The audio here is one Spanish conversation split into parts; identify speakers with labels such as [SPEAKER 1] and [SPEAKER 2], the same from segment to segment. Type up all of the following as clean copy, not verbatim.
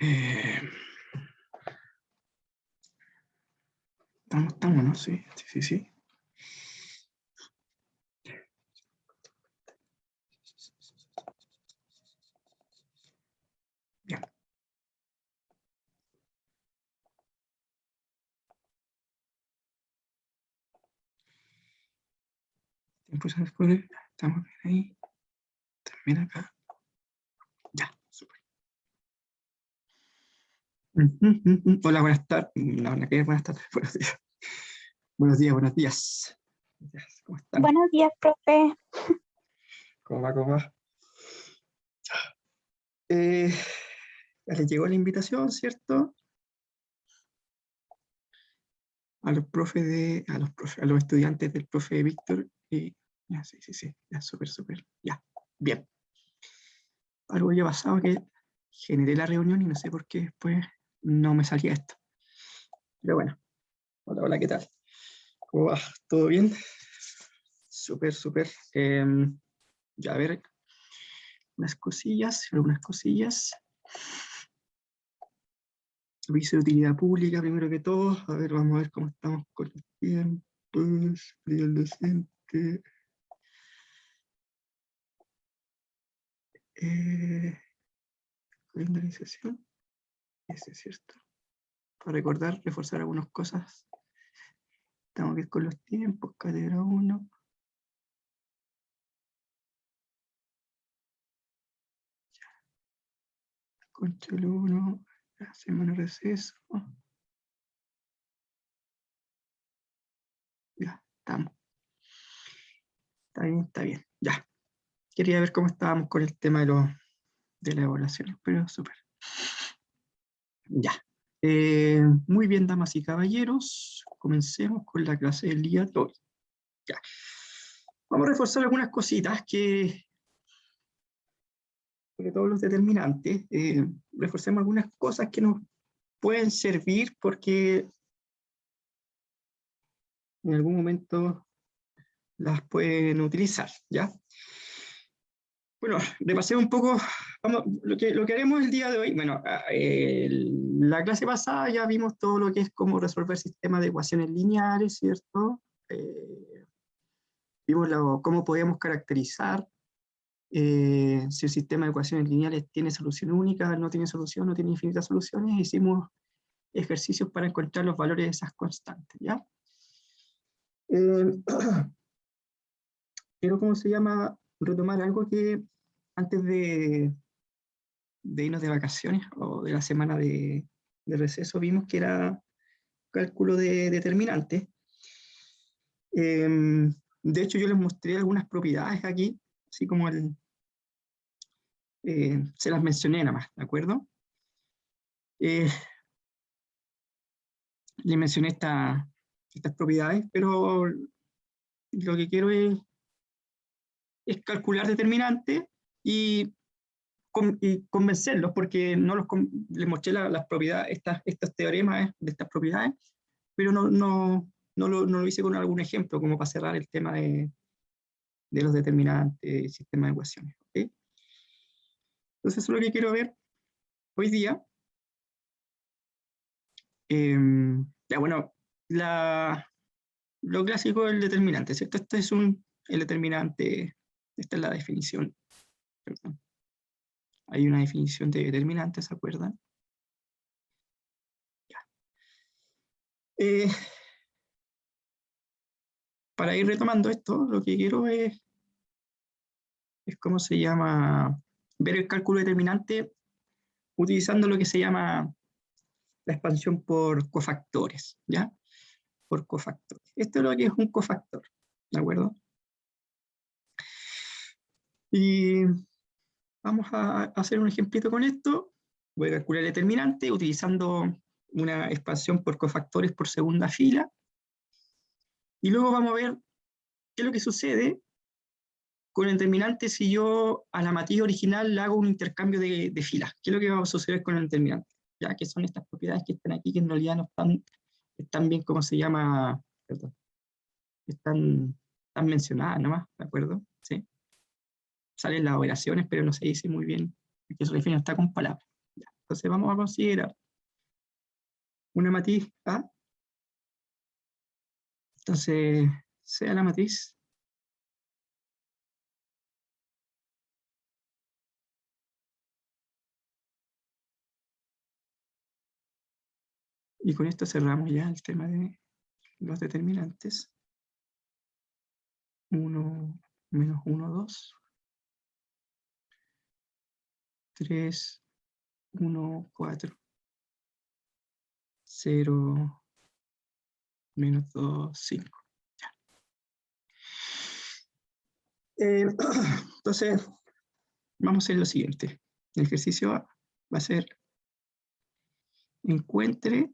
[SPEAKER 1] Eh, estamos, ¿no? Sí, sí, sí, sí. Bien. Tiempo se descubre. Estamos bien ahí. También acá. Ya, súper. Hola, buenas tardes. No, buenas tardes. Buenos días. Buenos días, buenos días. ¿Cómo están?
[SPEAKER 2] Buenos días, profe.
[SPEAKER 1] ¿Cómo va? ¿Cómo va? Ya les llegó la invitación, ¿cierto? A los profes a los estudiantes del profe Víctor. Y ya, sí, sí, sí. Ya, súper, súper. Ya, bien. Algo había pasado que generé la reunión y no sé por qué después no me salía esto. Pero bueno. Hola, hola, ¿qué tal? ¿Cómo va? ¿Todo bien? Súper, súper. Ya, a ver, algunas cosillas. Servicio de utilidad pública, primero que todo. A ver, vamos a ver cómo estamos con los tiempos. Día del docente. Calendarización. Ese es cierto. Para recordar, reforzar algunas cosas. Estamos bien con los tiempos. Cátedra 1. Control 1. La semana de receso. Ya, estamos. Está bien, está bien. Ya. Quería ver cómo estábamos con el tema de las evaluaciones, pero súper. Ya. Muy bien, damas y caballeros. Comencemos con la clase del día de hoy. Ya. Vamos a reforzar algunas cositas que, sobre todo los determinantes, reforcemos algunas cosas que nos pueden servir porque en algún momento las pueden utilizar, ¿ya? Bueno, repasemos un poco lo que haremos el día de hoy. Bueno, la clase pasada ya vimos todo lo que es cómo resolver sistemas de ecuaciones lineales, ¿cierto? Vimos cómo podíamos caracterizar si el sistema de ecuaciones lineales tiene solución única, no tiene solución, no tiene infinitas soluciones. Hicimos ejercicios para encontrar los valores de esas constantes, ¿ya? Quiero, ¿cómo se llama? Retomar algo que antes de irnos de vacaciones o de la semana de receso vimos que era cálculo de determinantes. De hecho, yo les mostré algunas propiedades aquí, así como se las mencioné nada más, ¿de acuerdo? Les mencioné estas propiedades, pero lo que quiero es calcular determinantes y convencerlos, porque no les mostré las propiedades, estos teoremas de estas propiedades, pero no lo hice con algún ejemplo, como para cerrar el tema de los determinantes del sistema de ecuaciones. ¿Okay? Entonces, eso es lo que quiero ver hoy día. Ya, bueno, lo clásico del determinante, ¿cierto? Este es el determinante, esta es la definición, perdón. Hay una definición de determinante, ¿se acuerdan? Ya. Para ir retomando esto, lo que quiero es ¿cómo se llama? Ver el cálculo determinante utilizando lo que se llama la expansión por cofactores, ¿ya? Por cofactores. Esto es lo que es un cofactor, ¿de acuerdo? Y vamos a hacer un ejemplito con esto. Voy a calcular el determinante utilizando una expansión por cofactores por segunda fila. Y luego vamos a ver qué es lo que sucede con el determinante si yo a la matriz original le hago un intercambio de filas. ¿Qué es lo que va a suceder con el determinante? Ya que son estas propiedades que están aquí, que en realidad no están bien, ¿cómo se llama? Perdón. Están mencionadas nomás, ¿de acuerdo? ¿Sí? Salen las operaciones, pero no se dice muy bien a qué se refiere, no está con palabras. Ya. Entonces vamos a considerar una matriz A. Entonces, sea la matriz y con esto cerramos ya el tema de los determinantes. 1, menos 1, 2. 3, 1, 4. 0, menos 2, 5. Entonces, vamos a hacer lo siguiente. El ejercicio A va a ser encuentre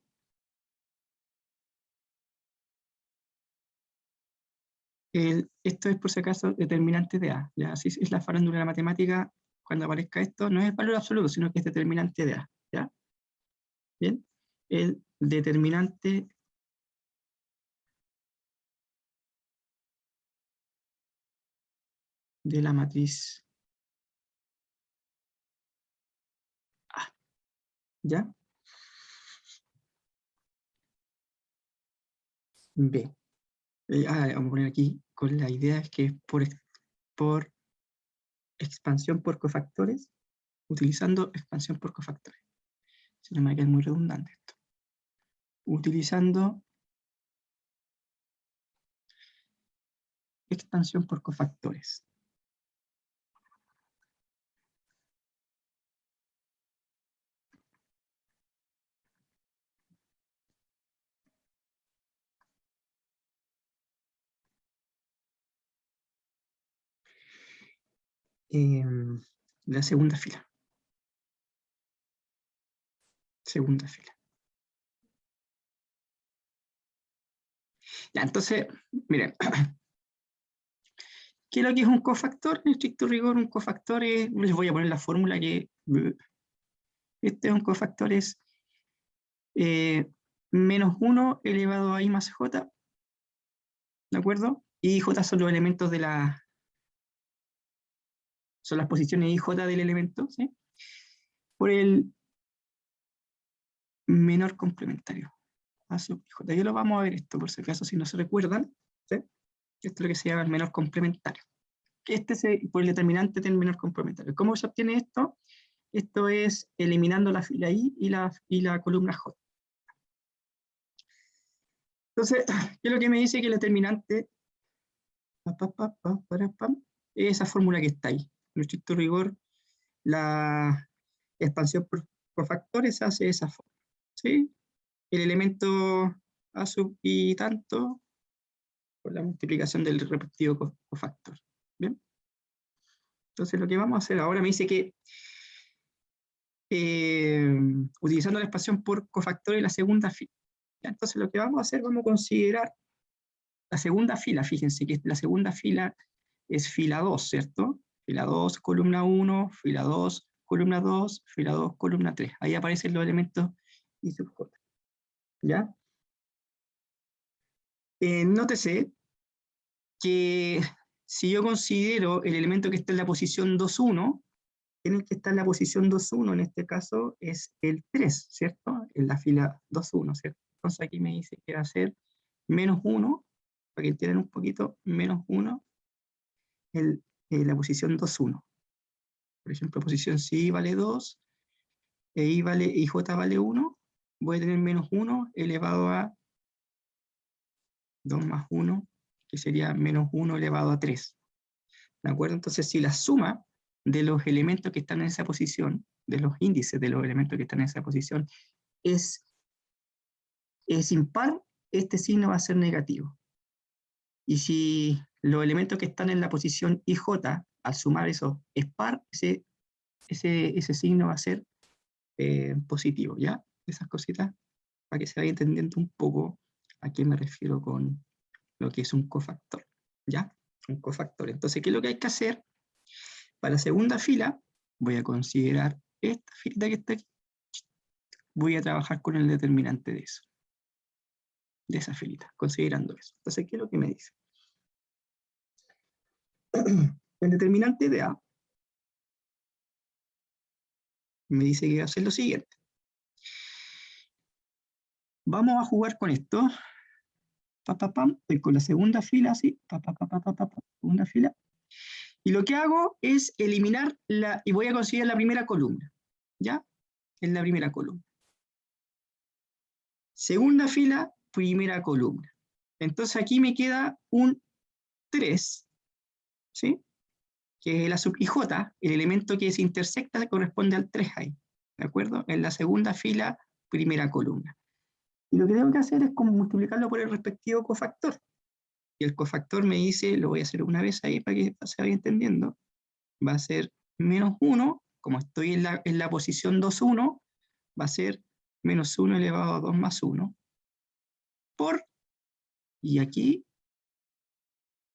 [SPEAKER 1] esto es por si acaso determinante de A. ¿Ya? Así es la farándula de la matemática. Cuando aparezca esto, no es valor absoluto, sino que es determinante de A. ¿Ya? Bien. El determinante de la matriz A. ¿Ya? B. Vamos a poner aquí con la idea es que es por expansión por cofactores, utilizando expansión por cofactores. Si no me queda muy redundante esto. Utilizando expansión por cofactores. La segunda fila. Segunda fila. Ya, entonces, miren, ¿qué es lo que es un cofactor? En estricto rigor, un cofactor es, les voy a poner la fórmula que, este es un cofactor es menos 1 elevado a I más J, ¿de acuerdo? Y J son los elementos de la, son las posiciones I y J del elemento, ¿sí? Por el menor complementario. A sub I J. Ya lo vamos a ver esto, por si acaso, si no se recuerdan, ¿sí? Esto es lo que se llama el menor complementario. Por el determinante del menor complementario. ¿Cómo se obtiene esto? Esto es eliminando la fila I y la columna J. Entonces, ¿qué es lo que me dice? Que el determinante es esa fórmula que está ahí. En estricto rigor, la expansión por cofactores hace de esa forma. ¿Sí? El elemento A sub I tanto por la multiplicación del respectivo cofactor. ¿Bien? Entonces, lo que vamos a hacer ahora me dice que utilizando la expansión por cofactores la segunda fila. Entonces, lo que vamos a hacer, vamos a considerar la segunda fila. Fíjense que la segunda fila es fila 2, ¿cierto? Fila 2, columna 1, fila 2, columna 2, fila 2, columna 3. Ahí aparecen los elementos I sub J. ¿Ya? Nótese que si yo considero el elemento que está en la posición 2, 1, el que está en la posición 2, 1 en este caso es el 3, ¿cierto? En la fila 2, 1, ¿cierto? Entonces aquí me dice que va a ser menos 1, para que entiendan un poquito, menos 1 en la posición 2, 1. Por ejemplo, posición si vale 2, y j vale 1, voy a tener menos 1 elevado a 2 más 1, que sería menos 1 elevado a 3. ¿De acuerdo? Entonces, si la suma de los elementos que están en esa posición, de los índices de los elementos que están en esa posición, es impar, este signo va a ser negativo. Y si los elementos que están en la posición IJ, al sumar eso, es par, ese signo va a ser positivo, ¿ya? Esas cositas, para que se vaya entendiendo un poco a qué me refiero con lo que es un cofactor, ¿ya? Un cofactor. Entonces, ¿qué es lo que hay que hacer? Para la segunda fila, voy a considerar esta filita que está aquí. Voy a trabajar con el determinante de eso, de esa filita, considerando eso. Entonces, ¿qué es lo que me dice? El determinante de A Me dice que va a hacer lo siguiente. Vamos a jugar con esto. Estoy con la segunda fila, así. Segunda fila. Y lo que hago es eliminar y voy a conseguir la primera columna. ¿Ya? En la primera columna. Segunda fila, primera columna. Entonces aquí me queda un 3, ¿sí? Que es la sub IJ, el elemento que se intersecta corresponde al 3 ahí, ¿de acuerdo? En la segunda fila, primera columna. Y lo que tengo que hacer es como multiplicarlo por el respectivo cofactor. Y el cofactor me dice, lo voy a hacer una vez ahí para que se vaya entendiendo, va a ser menos 1, como estoy en la posición 2, 1, va a ser menos 1 elevado a 2 más 1, por, y aquí,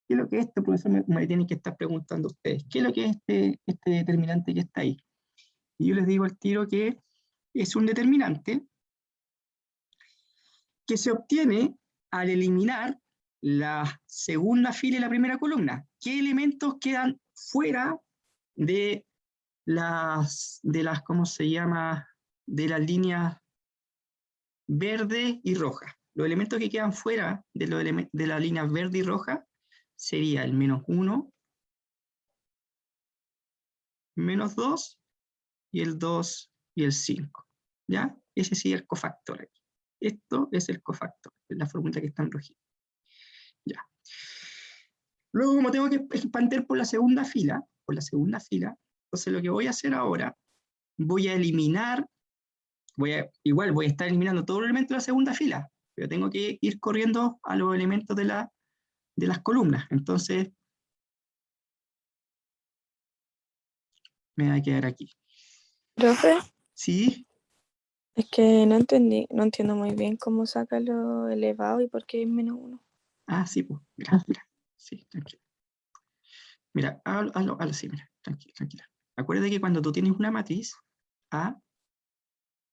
[SPEAKER 1] ¿qué es lo que es esto? Profesor, me tienen que estar preguntando ustedes, ¿qué es lo que es este determinante que está ahí? Y yo les digo al tiro que es un determinante que se obtiene al eliminar la segunda fila y la primera columna. ¿Qué elementos quedan fuera de ¿cómo se llama? De las líneas verde y roja? Los elementos que quedan fuera de las líneas verde y roja sería el menos 1, menos 2 y el 2 y el 5. ¿Ya? Ese sería el cofactor aquí. Esto es el cofactor, es la fórmula que está en rojito. Ya. Luego, como tengo que expandir por la segunda fila, entonces lo que voy a hacer ahora, voy a eliminar, igual voy a estar eliminando todos los elementos de la segunda fila, pero tengo que ir corriendo a los elementos de las columnas. Entonces, me va a quedar aquí.
[SPEAKER 2] Profe,
[SPEAKER 1] ¿Sí?
[SPEAKER 2] es que no entiendo muy bien cómo saca lo elevado y por qué es menos 1.
[SPEAKER 1] Ah, sí, pues, mira. Sí, tranquilo. Mira, hazlo así, mira, tranquila. Acuérdate que cuando tú tienes una matriz, A,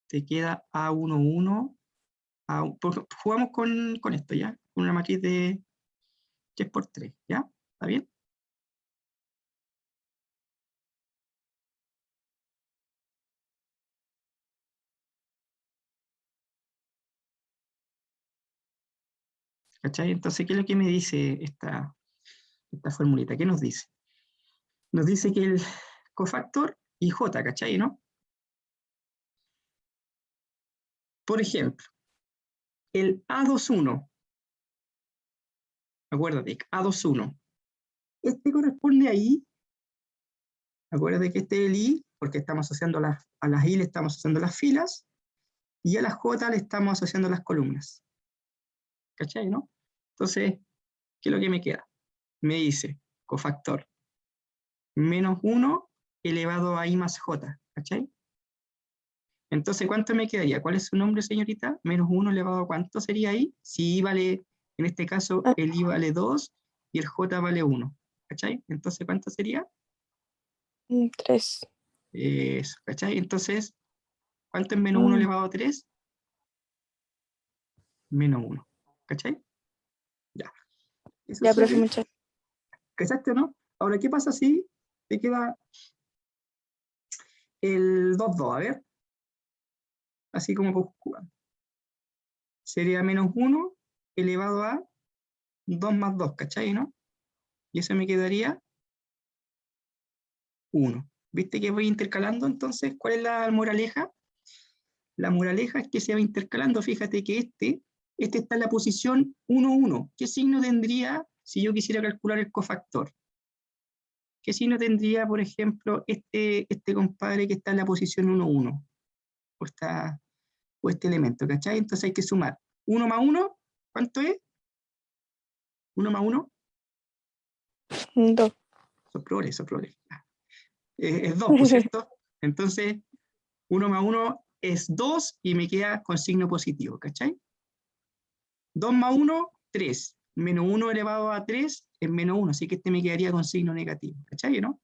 [SPEAKER 1] te queda A11, jugamos con esto, ¿ya? Con una matriz de 3 por 3, ¿ya? ¿Está bien? ¿Cachai? Entonces, ¿qué es lo que me dice esta formulita? ¿Qué nos dice? Nos dice que el cofactor IJ, ¿cachai? ¿No? Por ejemplo, el A21, acuérdate, A21, este corresponde ahí, acuérdate que este es el I, porque estamos asociando a las I le estamos asociando las filas, y a las J le estamos asociando las columnas. ¿Cachai? ¿No? Entonces, ¿qué es lo que me queda? Me dice cofactor menos 1 elevado a I más J, ¿cachai? Entonces, ¿cuánto me quedaría? ¿Cuál es su nombre, señorita? Menos 1 elevado a ¿cuánto sería ahí? Si I vale, en este caso, el I vale 2 y el J vale 1, ¿cachai? Entonces, ¿cuánto sería?
[SPEAKER 2] 3.
[SPEAKER 1] Eso, ¿cachai? Entonces, ¿cuánto es menos 1 elevado a 3? Menos 1, ¿cachai? Ya. Eso
[SPEAKER 2] Ya, profe,
[SPEAKER 1] sería,
[SPEAKER 2] muchas
[SPEAKER 1] ¿cachaste o no? Ahora, ¿qué pasa si te queda el 2,2? A ver, así como jugando. Sería menos 1 elevado a 2 más 2, ¿cachai? ¿No? Y eso me quedaría 1. ¿Viste que voy intercalando? Entonces, ¿cuál es la moraleja? La moraleja es que se va intercalando. Fíjate que este está en la posición 1, 1. ¿Qué signo tendría si yo quisiera calcular el cofactor? ¿Qué signo tendría, por ejemplo, este compadre que está en la posición 1, 1? O este elemento, ¿cachai? Entonces hay que sumar 1 más 1, ¿cuánto es? 1 más 1,
[SPEAKER 2] 2.
[SPEAKER 1] soprole. Es 2, ¿por cierto? Entonces, 1 más 1 es 2 y me queda con signo positivo, ¿cachai? 2 más 1, 3. Menos 1 elevado a 3 es menos 1, así que este me quedaría con signo negativo, ¿cachai? ¿No?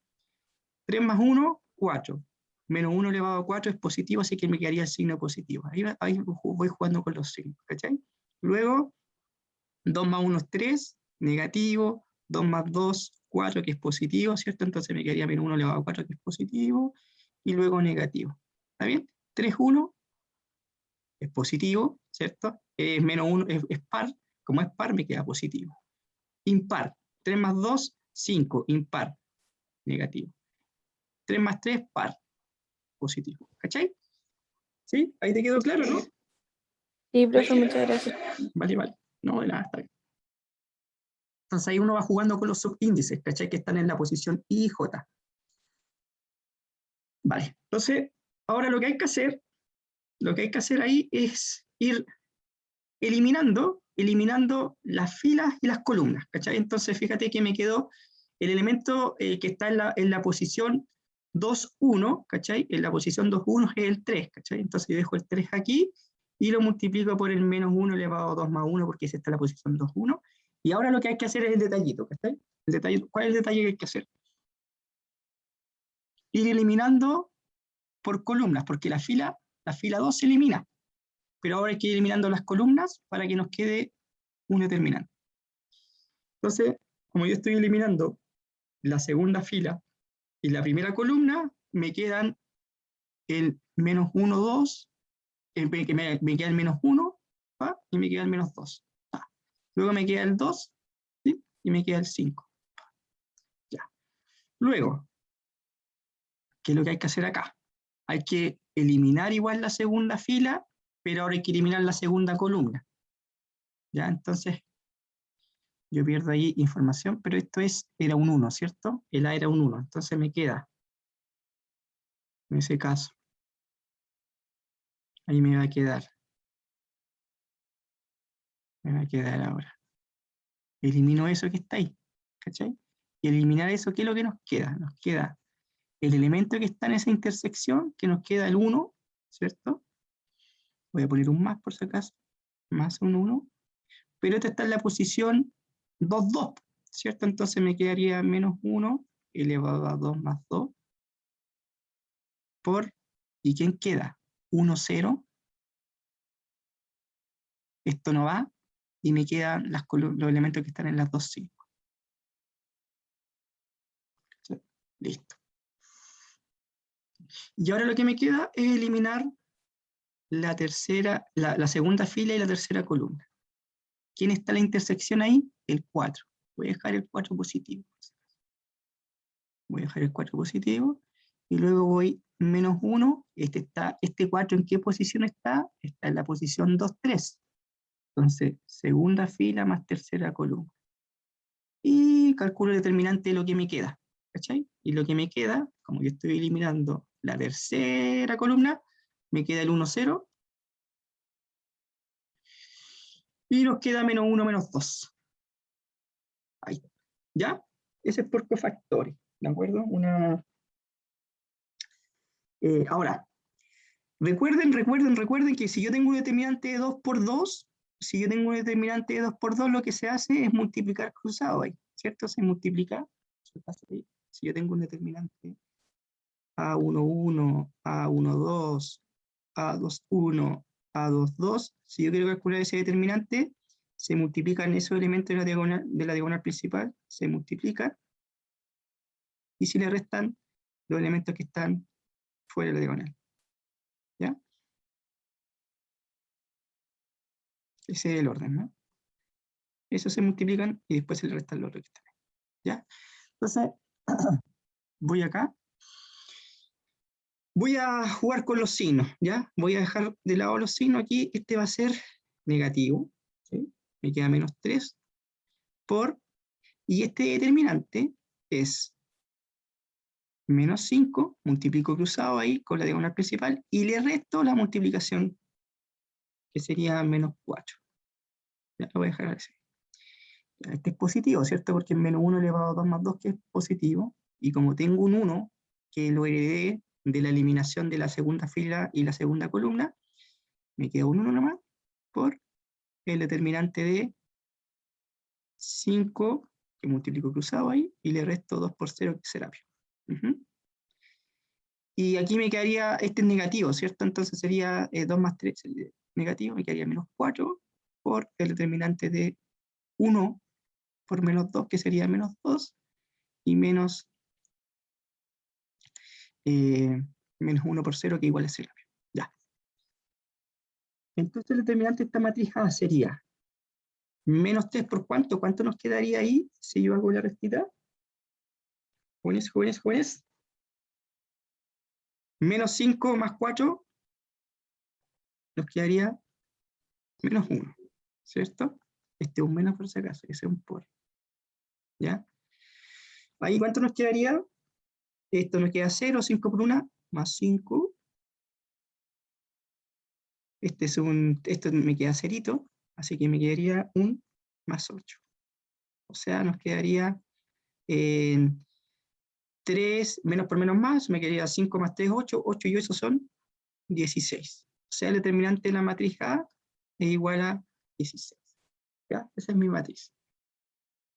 [SPEAKER 1] 3 más 1, 4. Menos 1 elevado a 4 es positivo, así que me quedaría el signo positivo. Ahí voy jugando con los signos, ¿cachai? Luego, 2 más 1 es 3, negativo. 2 más 2, 4, que es positivo, ¿cierto? Entonces me quedaría menos 1 elevado a 4, que es positivo. Y luego negativo. ¿Está bien? 3, 1 es positivo, ¿cierto? Menos 1 es par. Como es par, me queda positivo. Impar. 3 más 2, 5. Impar. Negativo. 3 más 3, par. Positivo. ¿Cachai? ¿Sí? Ahí te quedó claro, ¿no?
[SPEAKER 2] Sí, profe, muchas gracias.
[SPEAKER 1] Vale, vale. No, de nada, está bien. Entonces ahí uno va jugando con los subíndices, ¿cachai? Que están en la posición I y J. Vale. Entonces, ahora lo que hay que hacer ahí es ir eliminando las filas y las columnas, ¿cachai? Entonces, fíjate que me quedó el elemento que está en la posición 2, 1, ¿cachai? En la posición 2, 1 es el 3, ¿cachai? Entonces yo dejo el 3 aquí y lo multiplico por el menos 1 elevado a 2 más 1, porque esa está en la posición 2, 1. Y ahora lo que hay que hacer es el detallito, ¿cachai? ¿Cuál es el detalle que hay que hacer? Ir eliminando por columnas, porque la fila 2 se elimina, pero ahora hay que ir eliminando las columnas para que nos quede un determinante. Entonces, como yo estoy eliminando la segunda fila y la primera columna, me quedan el menos 1, 2, me queda el menos 1, ¿va? Y me queda el menos 2. ¿va? Luego me queda el 2, ¿sí? Y me queda el 5. Ya. Luego, ¿qué es lo que hay que hacer acá? Hay que eliminar igual la segunda fila, pero ahora hay que eliminar la segunda columna. ¿Ya? Entonces, yo pierdo ahí información, pero esto era un 1, ¿cierto? El A era un 1, entonces me queda, en ese caso, ahí me va a quedar ahora. Elimino eso que está ahí, ¿cachai? Y eliminar eso, ¿qué es lo que nos queda? Nos queda el elemento que está en esa intersección, que nos queda el 1, ¿cierto? Voy a poner un más por si acaso, más un 1, pero esta está en la posición 2, 2, ¿cierto? Entonces me quedaría menos 1 elevado a 2 más 2 por, ¿y quién queda? 1, 0. Esto no va, y me quedan los elementos que están en las 2, 5. Listo. Y ahora lo que me queda es eliminar la segunda fila y la tercera columna. ¿Quién está en la intersección ahí? El 4. Voy a dejar el 4 positivo. Voy a dejar el 4 positivo. Y luego voy menos 1. Este 4 ¿en qué posición está? Está en la posición 2, 3. Entonces, segunda fila más tercera columna. Y calculo el determinante de lo que me queda. ¿Cachai? Y lo que me queda, como yo estoy eliminando la tercera columna, me queda el 1, 0. Y nos queda menos 1, menos 2. Ahí. ¿Ya? Ese es por cofactores. ¿De acuerdo? Ahora, recuerden que si yo tengo un determinante de 2 por 2, si yo tengo un determinante de 2 por 2, lo que se hace es multiplicar cruzado ahí, ¿cierto? Se multiplica. Si yo tengo un determinante A11, A12, A21, A22, si yo quiero calcular ese determinante, se multiplican esos elementos de la diagonal principal, se multiplican, y si le restan los elementos que están fuera de la diagonal. ¿Ya? Ese es el orden, ¿no? Esos se multiplican y después se le restan los otros que están ahí. ¿Ya? Entonces, voy acá. Voy a jugar con los signos, ¿ya? Voy a dejar de lado los signos aquí. Este va a ser negativo, ¿sí? Me queda menos 3 por, y este determinante es menos 5, multiplico cruzado ahí con la diagonal principal, y le resto la multiplicación, que sería menos 4. Ya lo voy a dejar así. Este es positivo, ¿cierto? Porque es menos 1 elevado a 2 más 2, que es positivo, y como tengo un 1, que lo heredé de la eliminación de la segunda fila y la segunda columna, me queda un 1 nomás por el determinante de 5, que multiplico cruzado ahí, y le resto 2 por 0, que será pi. Y aquí me quedaría, este es negativo, ¿cierto? Entonces sería 2 más 3 negativo, me quedaría menos 4 por el determinante de 1 por menos 2, que sería menos 2, y menos Menos 1 por 0, que igual es 0. Ya. Entonces el determinante de esta matriz A sería menos 3 por ¿cuánto? ¿Cuánto nos quedaría ahí si yo hago la restita? Jóvenes, jóvenes, jóvenes. Menos 5 más 4 nos quedaría menos 1, ¿cierto? Este es un menos por si acaso, ese es un por. ¿Ya? Ahí, ¿cuánto nos quedaría? Esto nos queda 0, 5 por 1, más 5. Esto me queda cerito, así que me quedaría un más 8. O sea, nos quedaría 3 menos por menos más, me quedaría 5 más 3, 8, 8 y 8 son 16. O sea, el determinante de la matriz A es igual a 16. ¿Ya? Esa es mi matriz.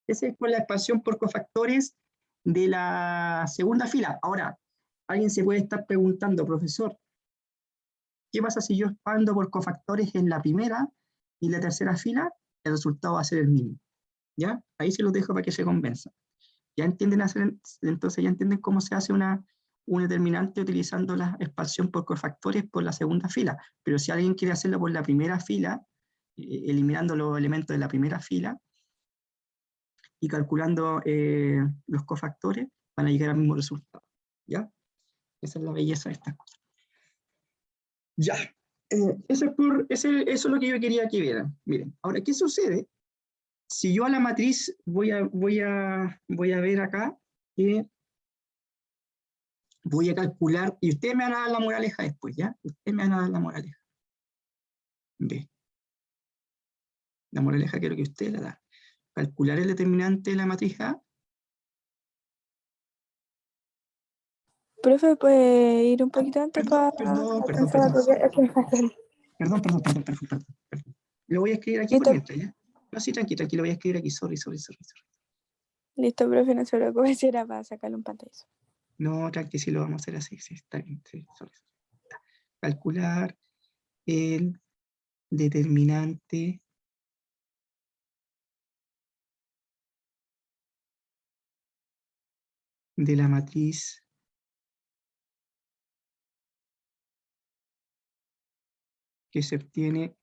[SPEAKER 1] Esa es por la expansión por cofactores de la segunda fila. Ahora, alguien se puede estar preguntando, profesor, ¿qué pasa si yo expando por cofactores en la primera y la tercera fila? El resultado va a ser el mismo. ¿Ya? Ahí se los dejo para que se convenzan. ¿Ya entienden entonces ya entienden cómo se hace un determinante utilizando la expansión por cofactores por la segunda fila? Pero si alguien quiere hacerlo por la primera fila, eliminando los elementos de la primera fila y calculando los cofactores, van a llegar al mismo resultado. ¿Ya? Esa es la belleza de estas cosas. Ya. Eso es lo que yo quería que vieran. Miren, ahora, ¿qué sucede? Si yo a la matriz voy a ver acá que voy a calcular, y ustedes me van a dar la moraleja después, ¿ya? Ustedes me van a dar la moraleja. B. La moraleja quiero que ustedes la dan. Calcular el determinante de la matriz A.
[SPEAKER 2] Profe, ¿puede ir un poquito antes
[SPEAKER 1] Perdón,
[SPEAKER 2] para
[SPEAKER 1] perdón, perdón,
[SPEAKER 2] alcanzar a
[SPEAKER 1] perdón.
[SPEAKER 2] copiar? Es que me falta el-
[SPEAKER 1] Perdón, perdón, perdón, perdón, perdón, perdón. Lo voy a escribir aquí por
[SPEAKER 2] Listo,
[SPEAKER 1] mientras, ¿ya? No, sí, tranquilo, tranquilo, lo voy a escribir aquí. Sorry.
[SPEAKER 2] listo, profe, no se preocupe si era para sacarle un pantallazo.
[SPEAKER 1] No, tranqui, sí lo vamos a hacer así, sí, está bien, sí, sorry. Calcular el determinante de la matriz que se obtiene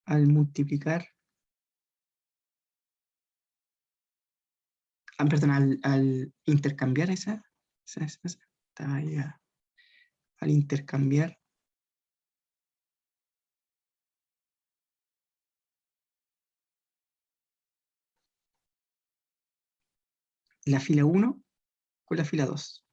[SPEAKER 1] al multiplicar, perdón, al intercambiar esa al intercambiar la fila 1 con la fila 2.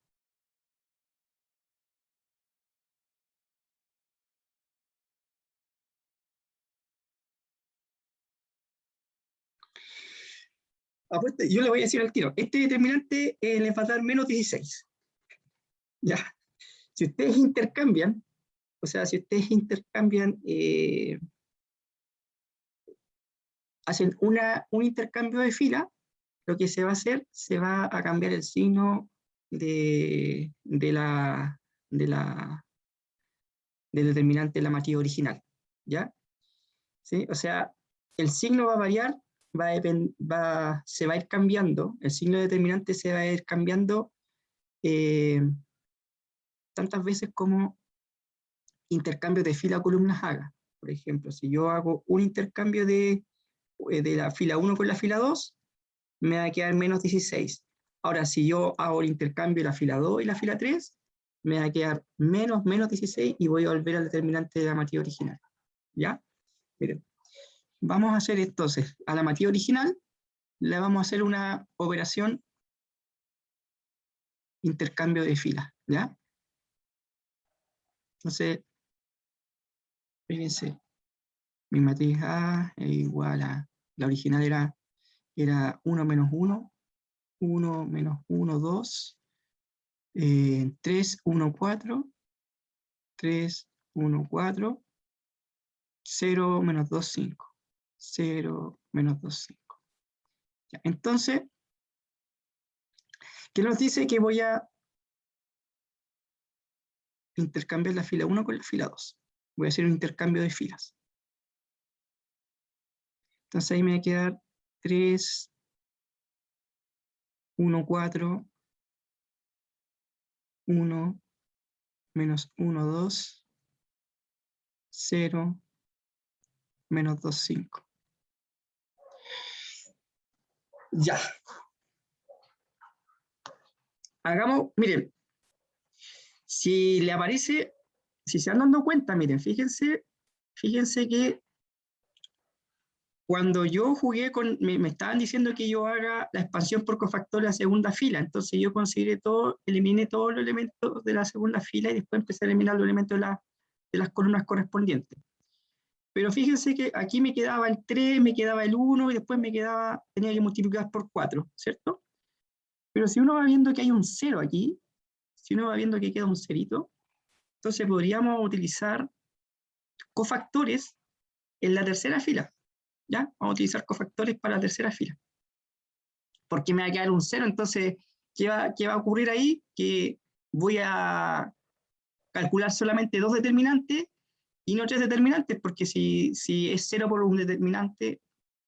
[SPEAKER 1] Yo le voy a decir al tiro, este determinante les va a dar menos 16. Ya. Si ustedes intercambian, o sea, si ustedes intercambian, hacen un intercambio de fila, lo que se va a hacer, se va a cambiar el signo del determinante de la matriz original, ¿ya? ¿Sí? O sea, el signo va a variar, se va a ir cambiando, el signo determinante se va a ir cambiando tantas veces como intercambio de fila o columnas haga. Por ejemplo, si yo hago un intercambio de la fila 1 con la fila 2, me va a quedar menos 16. Ahora, si yo hago el intercambio de la fila 2 y la fila 3, me va a quedar menos 16 y voy a volver al determinante de la matriz original. ¿Ya? Miren, vamos a hacer entonces, a la matriz original, le vamos a hacer una operación intercambio de filas. ¿Ya? Entonces, fíjense, mi matriz A es igual a, la original era 1 menos 1, 1 menos 1, 2, 3, 1, 4, 3, 1, 4, 0 menos 2, 5. 0 menos 2, 5. Ya, entonces, ¿qué nos dice? Que voy a intercambiar la fila 1 con la fila 2. Voy a hacer un intercambio de filas. Entonces ahí me va a quedar 3, 1, 4, 1, menos 1, 2, 0, menos 2, 5. Ya. Hagamos, miren, si le aparece, si se han dado cuenta, miren, fíjense que cuando yo jugué me estaban diciendo que yo haga la expansión por cofactores a segunda fila, entonces yo consideré todo, eliminé todos los elementos de la segunda fila y después empecé a eliminar los elementos de las columnas correspondientes. Pero fíjense que aquí me quedaba el 3, me quedaba el 1 y después tenía que multiplicar por 4, ¿cierto? Pero si uno va viendo que hay un 0 aquí, si uno va viendo que queda un cerito, entonces podríamos utilizar cofactores en la tercera fila. ¿Ya? Vamos a utilizar cofactores para la tercera fila. Porque me va a quedar un 0, entonces, ¿qué va a ocurrir ahí? Que voy a calcular solamente 2 determinantes y no 3 determinantes, porque si es 0 por un determinante,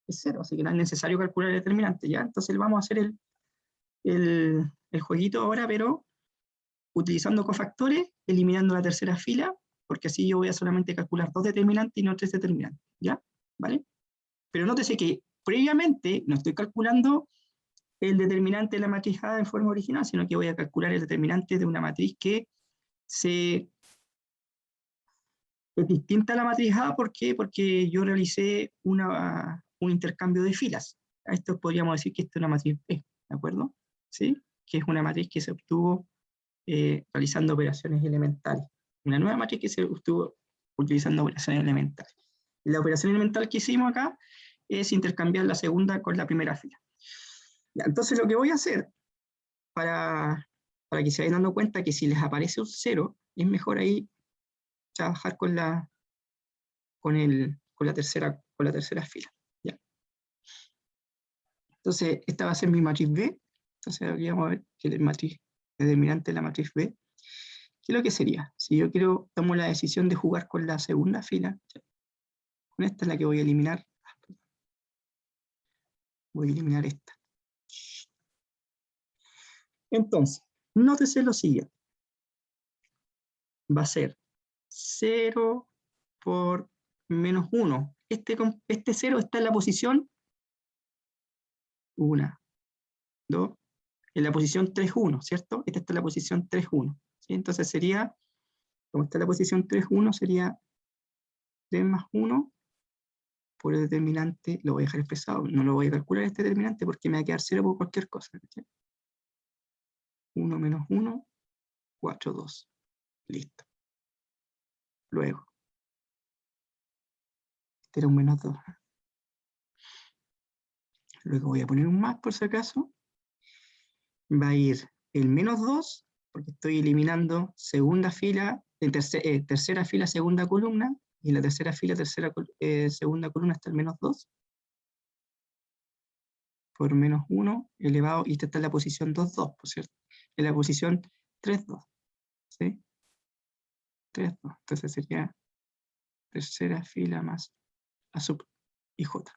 [SPEAKER 1] es 0, así que no es necesario calcular el determinante, ¿ya? Entonces vamos a hacer el jueguito ahora, pero utilizando cofactores, eliminando la tercera fila, porque así yo voy a solamente calcular 2 determinantes y no 3 determinantes, ¿ya? ¿Vale? Pero nótese que previamente no estoy calculando el determinante de la matriz A en forma original, sino que voy a calcular el determinante de una matriz que es distinta a la matriz A. ¿Por qué? Porque yo realicé un intercambio de filas. A esto podríamos decir que esta es una matriz B, ¿de acuerdo? ¿Sí? Que es una matriz que se obtuvo realizando operaciones elementales. Una nueva matriz que se obtuvo utilizando operaciones elementales. La operación elemental que hicimos acá es intercambiar la segunda con la primera fila. Ya, entonces lo que voy a hacer para que se vayan dando cuenta que si les aparece un 0, es mejor ahí trabajar con la tercera fila. ¿Ya? Entonces, esta va a ser mi matriz B. Entonces, aquí vamos a ver que el determinante de la matriz B. ¿Qué es lo que sería? Si yo tomo la decisión de jugar con la segunda fila, con esta es la que voy a eliminar. Voy a eliminar esta. Entonces, nótese lo siguiente. Va a ser 0 por menos 1. Este 0 está en la posición 1, 2, en la posición 3, 1, ¿cierto? Esta está en la posición 3, 1. ¿Sí? Entonces sería, como está en la posición 3, 1, sería 3 más 1 por el determinante, lo voy a dejar expresado, no lo voy a calcular este determinante porque me va a quedar 0 por cualquier cosa. ¿Sí? 1 menos 1, 4, 2. Listo. Luego, este era un menos 2. Luego voy a poner un más por si acaso. Va a ir el menos 2, porque estoy eliminando segunda fila, tercera fila, segunda columna, y en la tercera fila, segunda columna está el menos 2, por menos 1 elevado, y esta está en la posición 2, 2, por cierto, en la posición 3, 2, ¿sí? 3, 2, entonces sería tercera fila más A sub y J.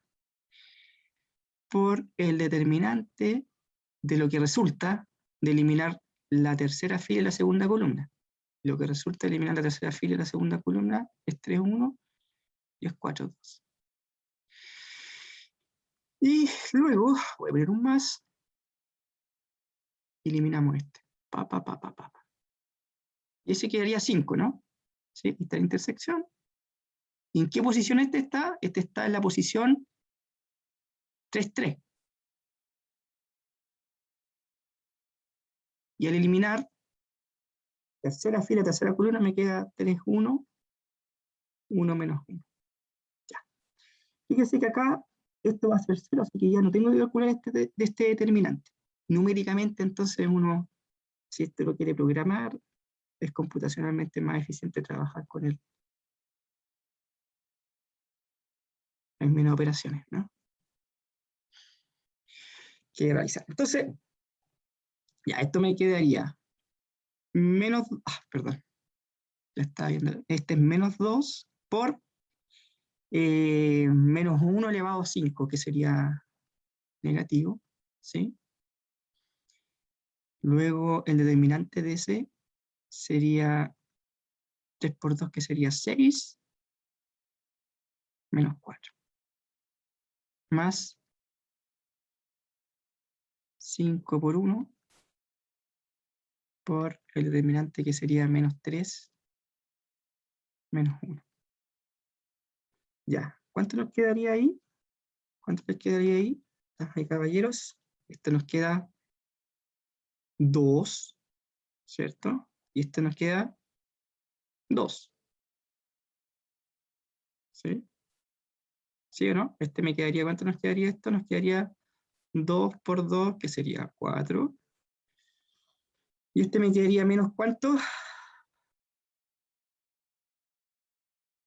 [SPEAKER 1] Por el determinante de lo que resulta de eliminar la tercera fila y la segunda columna. Lo que resulta de eliminar la tercera fila y la segunda columna es 3, 1 y es 4, 2. Y luego voy a poner un más. Eliminamos este. Y ese quedaría 5, ¿no? ¿Sí? Esta intersección. ¿Y en qué posición este está? Este está en la posición 3, 3. Y al eliminar tercera fila, tercera columna, me queda 3, 1, 1 menos 1. Ya. Fíjese que acá esto va a ser 0, así que ya no tengo que calcular este determinante. Numéricamente, entonces, uno, si esto lo quiere programar, es computacionalmente más eficiente trabajar con él. Hay menos operaciones, ¿no? Que realizar. Entonces, ya, esto me quedaría menos, perdón, ya estaba viendo, este es menos 2 por menos 1 elevado a 5, que sería negativo, ¿sí? Luego el determinante de C sería 3 por 2, que sería 6, menos 4. Más 5 por 1, por el determinante que sería menos 3, menos 1. Ya, ¿cuánto nos quedaría ahí? ¿Cuánto les quedaría ahí? Ay, caballeros, esto nos queda 2, ¿cierto? Y esto nos queda 2, ¿sí? ¿Sí o no? Este me quedaría, ¿cuánto nos quedaría esto? Nos quedaría 2 por 2, que sería 4. Y este me quedaría menos ¿cuánto?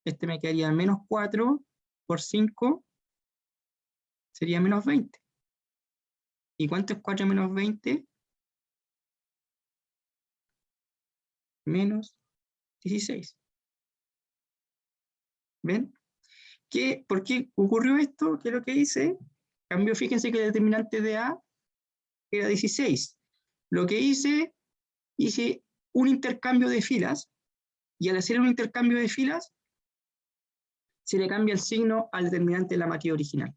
[SPEAKER 1] Este me quedaría menos 4 por 5, sería menos 20. ¿Y cuánto es 4 menos 20? Menos 16. ¿Ven? ¿Por qué ocurrió esto? ¿Qué es lo que hice? Cambió, fíjense que el determinante de A era 16. Lo que hice un intercambio de filas, y al hacer un intercambio de filas, se le cambia el signo al determinante de la matriz original.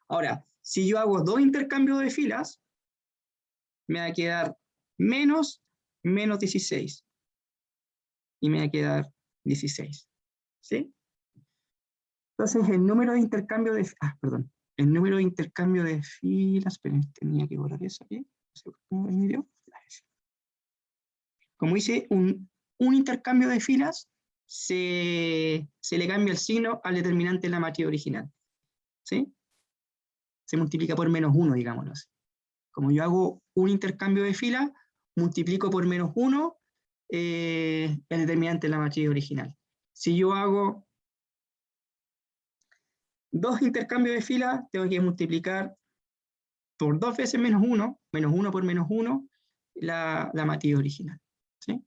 [SPEAKER 1] Ahora, si yo hago 2 intercambios de filas, me va a quedar menos 16. Y me va a quedar 16. ¿Sí? Entonces, el número de intercambio de... perdón. El número de intercambio de filas... Esperen, tenía que borrar eso aquí. Como hice un intercambio de filas, se le cambia el signo al determinante de la matriz original. ¿Sí? Se multiplica por menos 1, digámoslo así. Como yo hago un intercambio de filas, multiplico por menos 1 el determinante de la matriz original. Si yo hago 2 intercambios de filas, tengo que multiplicar por 2 veces menos 1 por menos 1, la matriz original. ¿Sí?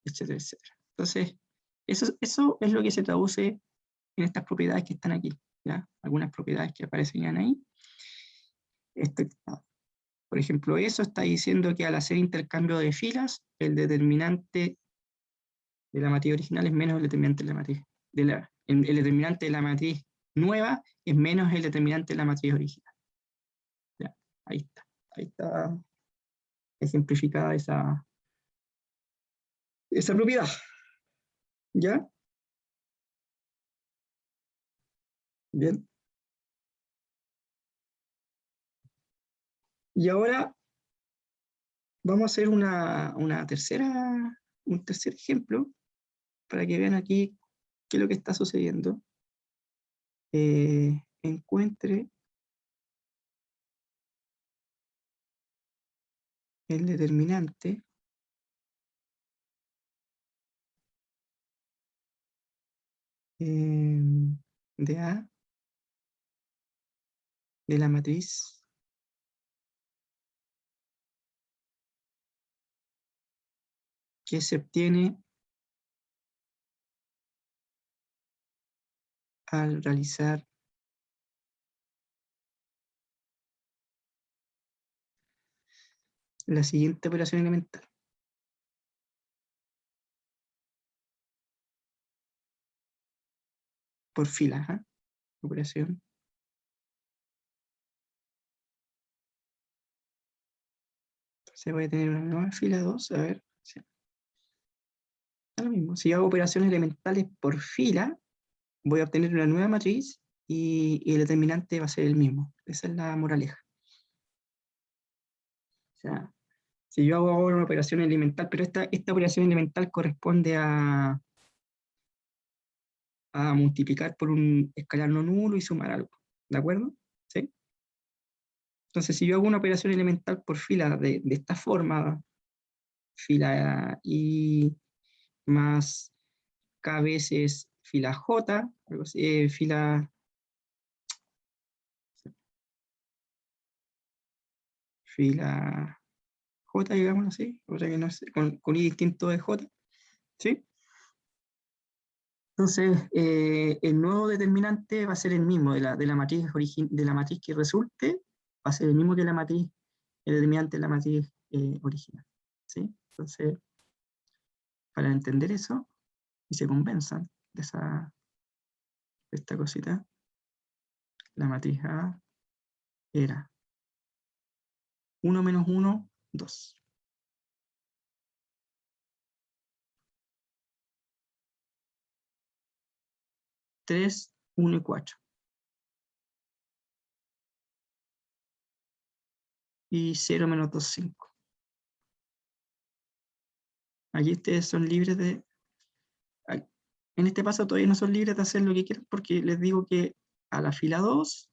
[SPEAKER 1] Etcétera, etcétera. Entonces, eso es lo que se traduce en estas propiedades que están aquí. ¿Ya? Algunas propiedades que aparecen ahí. Por ejemplo, eso está diciendo que al hacer intercambio de filas, el determinante de la matriz original es menos el determinante de la matriz. El determinante de la matriz nueva es menos el determinante de la matriz original. ¿Ya? Ahí está. Ahí está ejemplificada esa propiedad. ¿Ya? Bien. Y ahora vamos a hacer un tercer ejemplo para que vean aquí qué es lo que está sucediendo. Encuentre el determinante de A de la matriz que se obtiene al realizar la siguiente operación elemental. Por filas, ¿eh? Operación. Entonces voy a tener una nueva fila 2, a ver. Sí. Lo mismo. Si hago operaciones elementales por fila, voy a obtener una nueva matriz y el determinante va a ser el mismo. Esa es la moraleja. O sea, si yo hago ahora una operación elemental, pero esta operación elemental corresponde a multiplicar por un escalar no nulo y sumar algo. ¿De acuerdo? ¿Sí? Entonces, si yo hago una operación elemental por fila de esta forma, fila I más K veces fila J, algo así, fila J, digámoslo así, o sea que no sé, con I distinto de J, ¿sí? Entonces, el nuevo determinante va a ser el mismo de la matriz que resulte, va a ser el mismo que la matriz, el determinante de la matriz original. ¿Sí? Entonces, para entender eso, y se convenzan de esta cosita, la matriz A era 1 menos 1, 2. 3, 1 y 4. Y 0 menos 2, 5. Aquí ustedes son libres de... En este paso todavía no son libres de hacer lo que quieran porque les digo que a la fila 2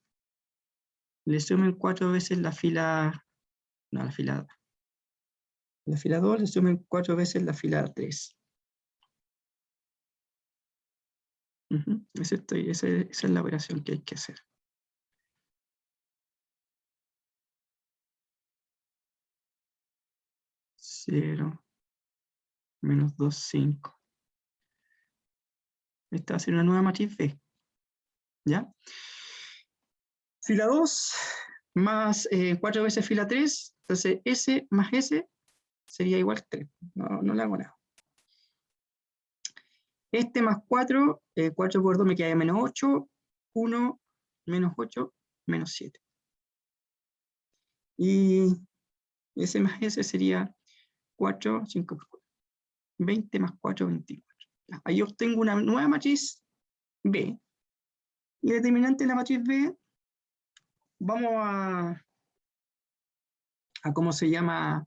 [SPEAKER 1] le sumen 4 veces la fila... No, la fila 2 le sumen 4 veces la fila 3. Esa es la operación que hay que hacer. 0 menos 2, 5. Esta va a ser una nueva matriz B. ¿Ya? Fila 2 más 4 veces fila 3. Entonces S más S sería igual a 3. No le hago nada. Este más 4, 4 por 2 me queda menos 8. 1 menos 8, menos 7. Y S más S sería 4, 5 por 4. 20 más 4, 24. Ahí obtengo una nueva matriz B. Y el determinante de la matriz B, vamos a ¿cómo se llama?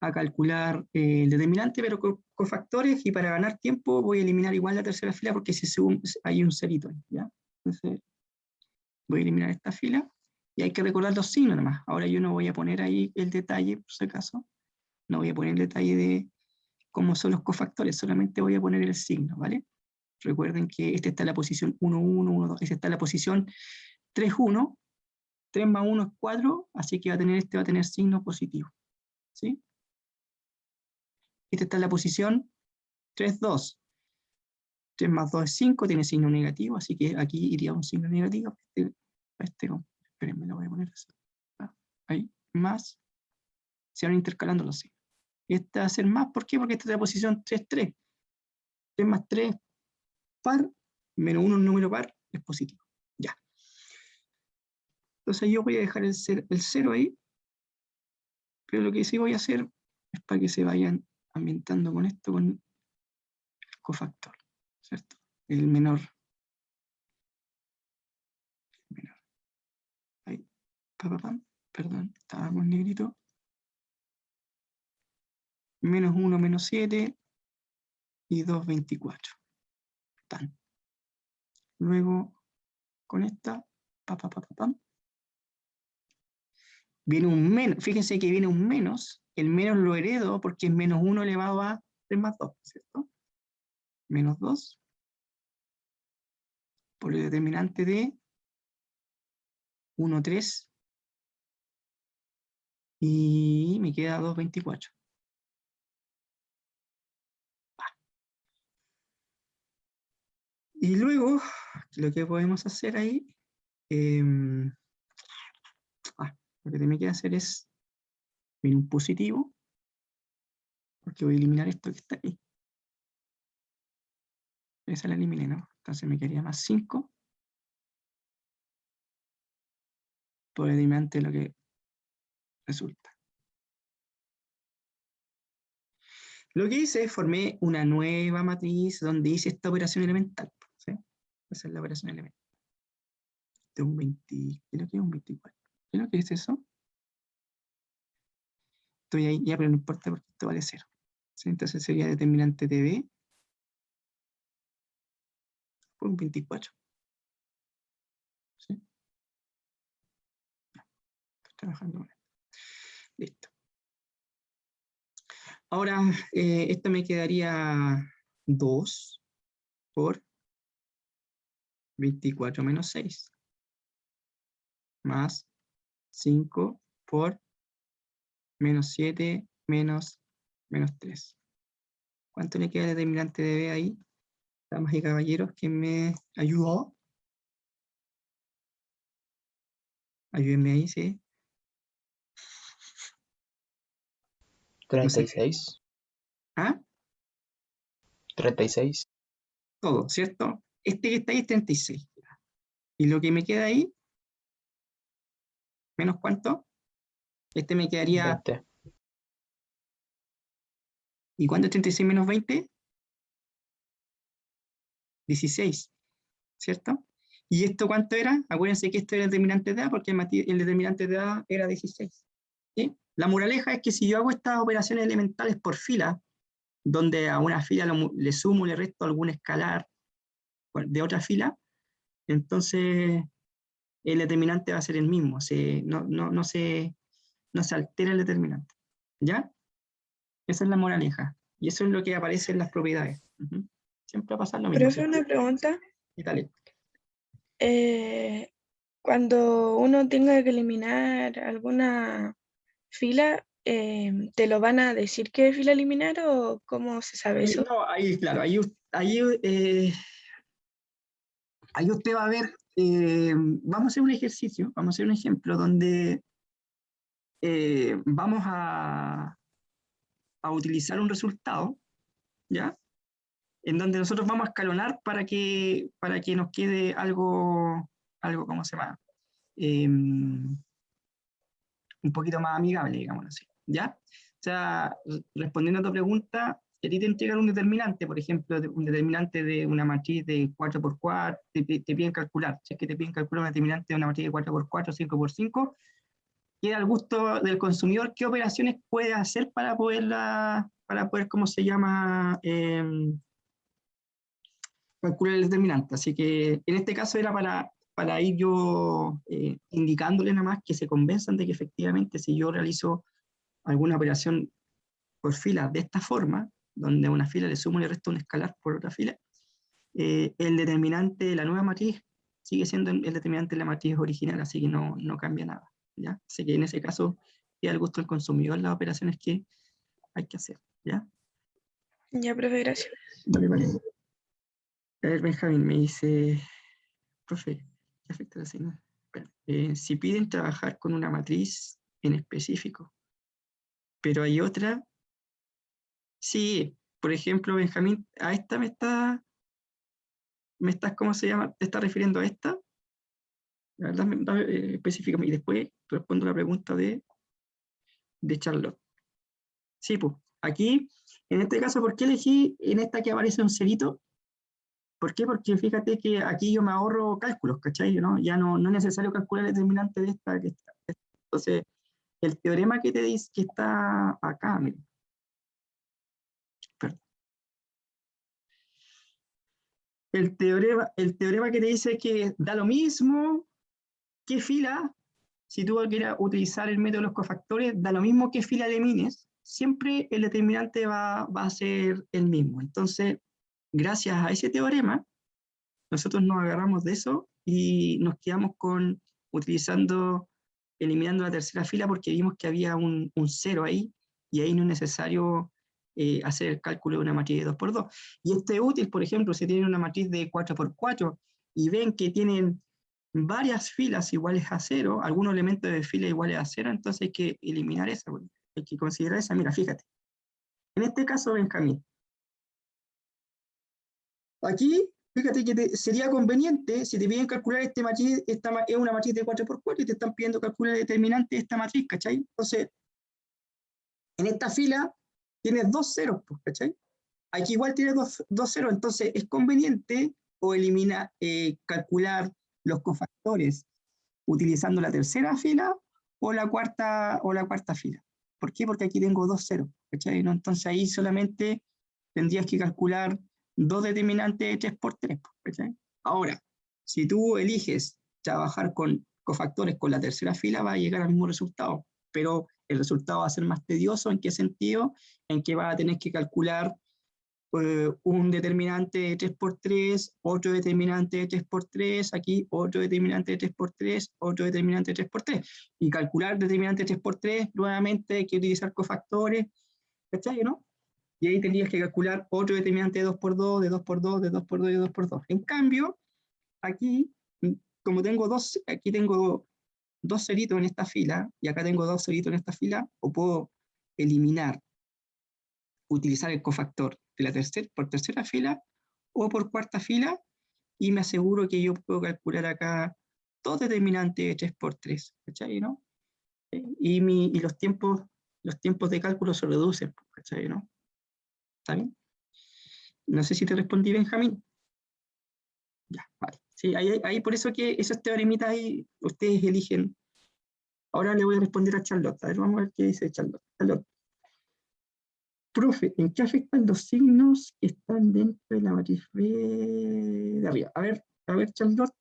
[SPEAKER 1] A calcular el determinante, pero con cofactores, y para ganar tiempo voy a eliminar igual la tercera fila porque hay un cerito ahí, ¿ya? Entonces voy a eliminar esta fila y hay que recordar los signos nomás. Ahora yo no voy a poner ahí el detalle, por si acaso, no voy a poner el detalle de cómo son los cofactores, solamente voy a poner el signo, ¿vale? Recuerden que esta está en la posición 1, 1, 1, 2, esta está en la posición 3, 1, 3 más 1 es 4, así que va a tener signo positivo, ¿sí? Esta está en la posición 3, 2. 3 más 2 es 5, tiene signo negativo, así que aquí iría un signo negativo. Espérenme, lo voy a poner así. Ahí, más, se van intercalando los signos. Y esta va a ser más, ¿por qué? Porque esta es la posición 3, 3. 3 más 3, par, menos 1, un número par, es positivo. Ya. Entonces yo voy a dejar el 0 ahí, pero lo que sí voy a hacer es para que se vayan ambientando con esto, con el cofactor, ¿cierto? El menor. Ahí, perdón, estaba con negrito. Menos 1, menos 7 y 2, 24. Tan. Luego, con esta, viene un menos. Fíjense que viene un menos. El menos lo heredo porque es menos 1 elevado a 3 más 2, ¿cierto? Menos 2 por el determinante de 1, 3 y me queda 2, 24. Y luego, lo que podemos hacer ahí, lo que me queda hacer es un positivo, porque voy a eliminar esto que está aquí. Esa la eliminé, ¿no? Entonces me quedaría más 5 por el determinante de lo que resulta. Lo que hice es formé una nueva matriz donde hice esta operación elemental. ¿Sí? Esa es la operación elemental. De un 20, creo que es un 24. ¿Creo que es eso? Estoy ahí ya, pero no importa porque esto vale 0. ¿Sí? Entonces sería determinante de B por un 24. ¿Sí? Estoy trabajando con esto. Listo. Ahora, esto me quedaría 2 por 24 menos 6. Más 5 por menos 7 menos 3. ¿Cuánto le queda el determinante de B ahí? damas y caballeros, ¿quién me ayudó? Ayúdenme ahí, sí. No sé.
[SPEAKER 3] 36.
[SPEAKER 1] ¿Ah?
[SPEAKER 3] 36.
[SPEAKER 1] Todo, ¿cierto? Este que está ahí es 36. Y lo que me queda ahí, ¿menos cuánto? Este me quedaría...
[SPEAKER 3] 20.
[SPEAKER 1] ¿Y cuánto es 36 menos 20? 16, ¿cierto? ¿Y esto cuánto era? Acuérdense que esto era el determinante de A, porque el determinante de A era 16. ¿Sí? La moraleja es que si yo hago estas operaciones elementales por fila, donde a una fila le sumo, le resto algún escalar de otra fila, entonces el determinante va a ser el mismo, no se altera el determinante. ¿Ya? Esa es la moraleja. Y eso es lo que aparece en las propiedades. Siempre va a pasar lo mismo,
[SPEAKER 2] Profe,
[SPEAKER 1] ¿cierto?
[SPEAKER 2] una pregunta.
[SPEAKER 1] Y dale.
[SPEAKER 2] Cuando uno tenga que eliminar alguna fila, ¿te lo van a decir qué fila eliminar o cómo se sabe eso?
[SPEAKER 1] No, ahí, claro, ahí usted va a ver, vamos a hacer un ejercicio, vamos a hacer un ejemplo donde vamos a utilizar un resultado, ¿ya? En donde nosotros vamos a escalonar para que nos quede algo, ¿cómo se llama? Un poquito más amigable, digamos así, ¿ya? O sea, respondiendo a tu pregunta, si a ti te entregan un determinante, por ejemplo, un determinante de una matriz de 4x4, te piden calcular, si es que te piden calcular un determinante de una matriz de 4x4, 5x5, queda al gusto del consumidor qué operaciones puede hacer para poder, ¿cómo se llama? Calcular el determinante. Así que en este caso era para ir yo indicándole nada más que se convenzan de que efectivamente si yo realizo alguna operación por fila de esta forma, donde a una fila le sumo y le resto un escalar por otra fila, el determinante de la nueva matriz sigue siendo el determinante de la matriz original, así que no cambia nada. ¿Ya? Así que en ese caso queda al gusto del consumidor las operaciones que hay que hacer. ¿Ya?
[SPEAKER 2] Ya, profe, gracias.
[SPEAKER 1] Vale, vale. A ver, Benjamín me dice, profe, ¿qué afecta la señal? Si piden trabajar con una matriz en específico, pero hay otra, sí, por ejemplo, Benjamín, a esta ¿cómo se llama? ¿Te estás refiriendo a esta? Dame, específicamente, y después respondo la pregunta de Charlotte. Sí, pues, aquí, en este caso, ¿por qué elegí en esta que aparece un cerito? ¿Por qué? Porque fíjate que aquí yo me ahorro cálculos, ¿cachai? ¿No? Ya no es necesario calcular el determinante de esta que está. Entonces, el teorema que te dice que está acá, mira, perdón. El teorema que te dice que da lo mismo qué fila, si tú quieres utilizar el método de los cofactores, da lo mismo qué fila elimines, siempre el determinante va a ser el mismo. Entonces, gracias a ese teorema, nosotros nos agarramos de eso y nos quedamos eliminando la tercera fila porque vimos que había un 0 ahí y ahí no es necesario hacer el cálculo de una matriz de 2x2. Y esto es útil, por ejemplo, si tienen una matriz de 4x4 y ven que tienen varias filas iguales a 0, algunos elementos de fila iguales a 0, entonces hay que eliminar esa, hay que considerar esa. Mira, fíjate. En este caso, Benjamín, aquí, fíjate que sería conveniente, si te piden calcular esta es una matriz de 4x4 y te están pidiendo calcular el determinante de esta matriz, ¿cachai? Entonces, en esta fila tienes dos ceros, pues, ¿cachai? Aquí igual tienes dos ceros, entonces es conveniente calcular los cofactores utilizando la tercera fila o la cuarta fila. ¿Por qué? Porque aquí tengo dos ceros, ¿cachai? ¿No? Entonces ahí solamente tendrías que calcular dos determinantes de 3x3, ¿cachai? Ahora, si tú eliges trabajar con cofactores con la tercera fila, va a llegar al mismo resultado, pero el resultado va a ser más tedioso. ¿En qué sentido? En que vas a tener que calcular un determinante de 3x3, otro determinante de 3x3, aquí otro determinante de 3x3, otro determinante de 3x3. Y calcular determinante de 3x3, nuevamente hay que utilizar cofactores, ¿cachai? ¿No? y ahí tendrías que calcular otro determinante de 2 por 2, de 2 por 2, de 2 por 2 y de 2 por 2. En cambio, aquí, como tengo dos, aquí tengo dos ceritos en esta fila, y acá tengo dos ceritos en esta fila, o puedo eliminar, utilizar el cofactor de la por tercera fila o por cuarta fila, y me aseguro que yo puedo calcular acá dos determinantes de 3 por 3, ¿cachai? ¿No? Y los tiempos de cálculo se reducen, ¿cachai? ¿No? ¿Está bien? No sé si te respondí, Benjamín. Ya, vale. Sí, ahí por eso que esos teoremitas ahí ustedes eligen. Ahora le voy a responder a Charlotte. A ver, vamos a ver qué dice Charlotte. Charlotte. Profe, ¿en qué afectan los signos que están dentro de la matriz B de arriba? A ver, Charlotte,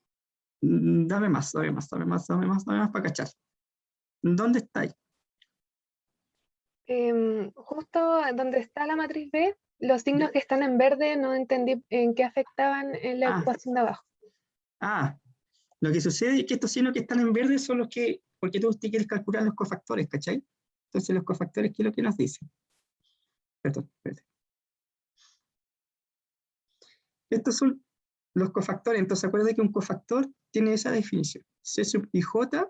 [SPEAKER 1] dame más, para cachar. ¿Dónde está ahí?
[SPEAKER 3] Justo donde está la matriz B, los signos que están en verde no entendí en qué afectaban en la
[SPEAKER 1] Ah,
[SPEAKER 3] ecuación de abajo.
[SPEAKER 1] Lo que sucede es que estos signos que están en verde son los que, porque tú quieres calcular los cofactores, ¿cachai? Entonces los cofactores, ¿qué es lo que nos dicen? Perdón, espérate. Estos son los cofactores, entonces acuérdate que un cofactor tiene esa definición. C sub i j,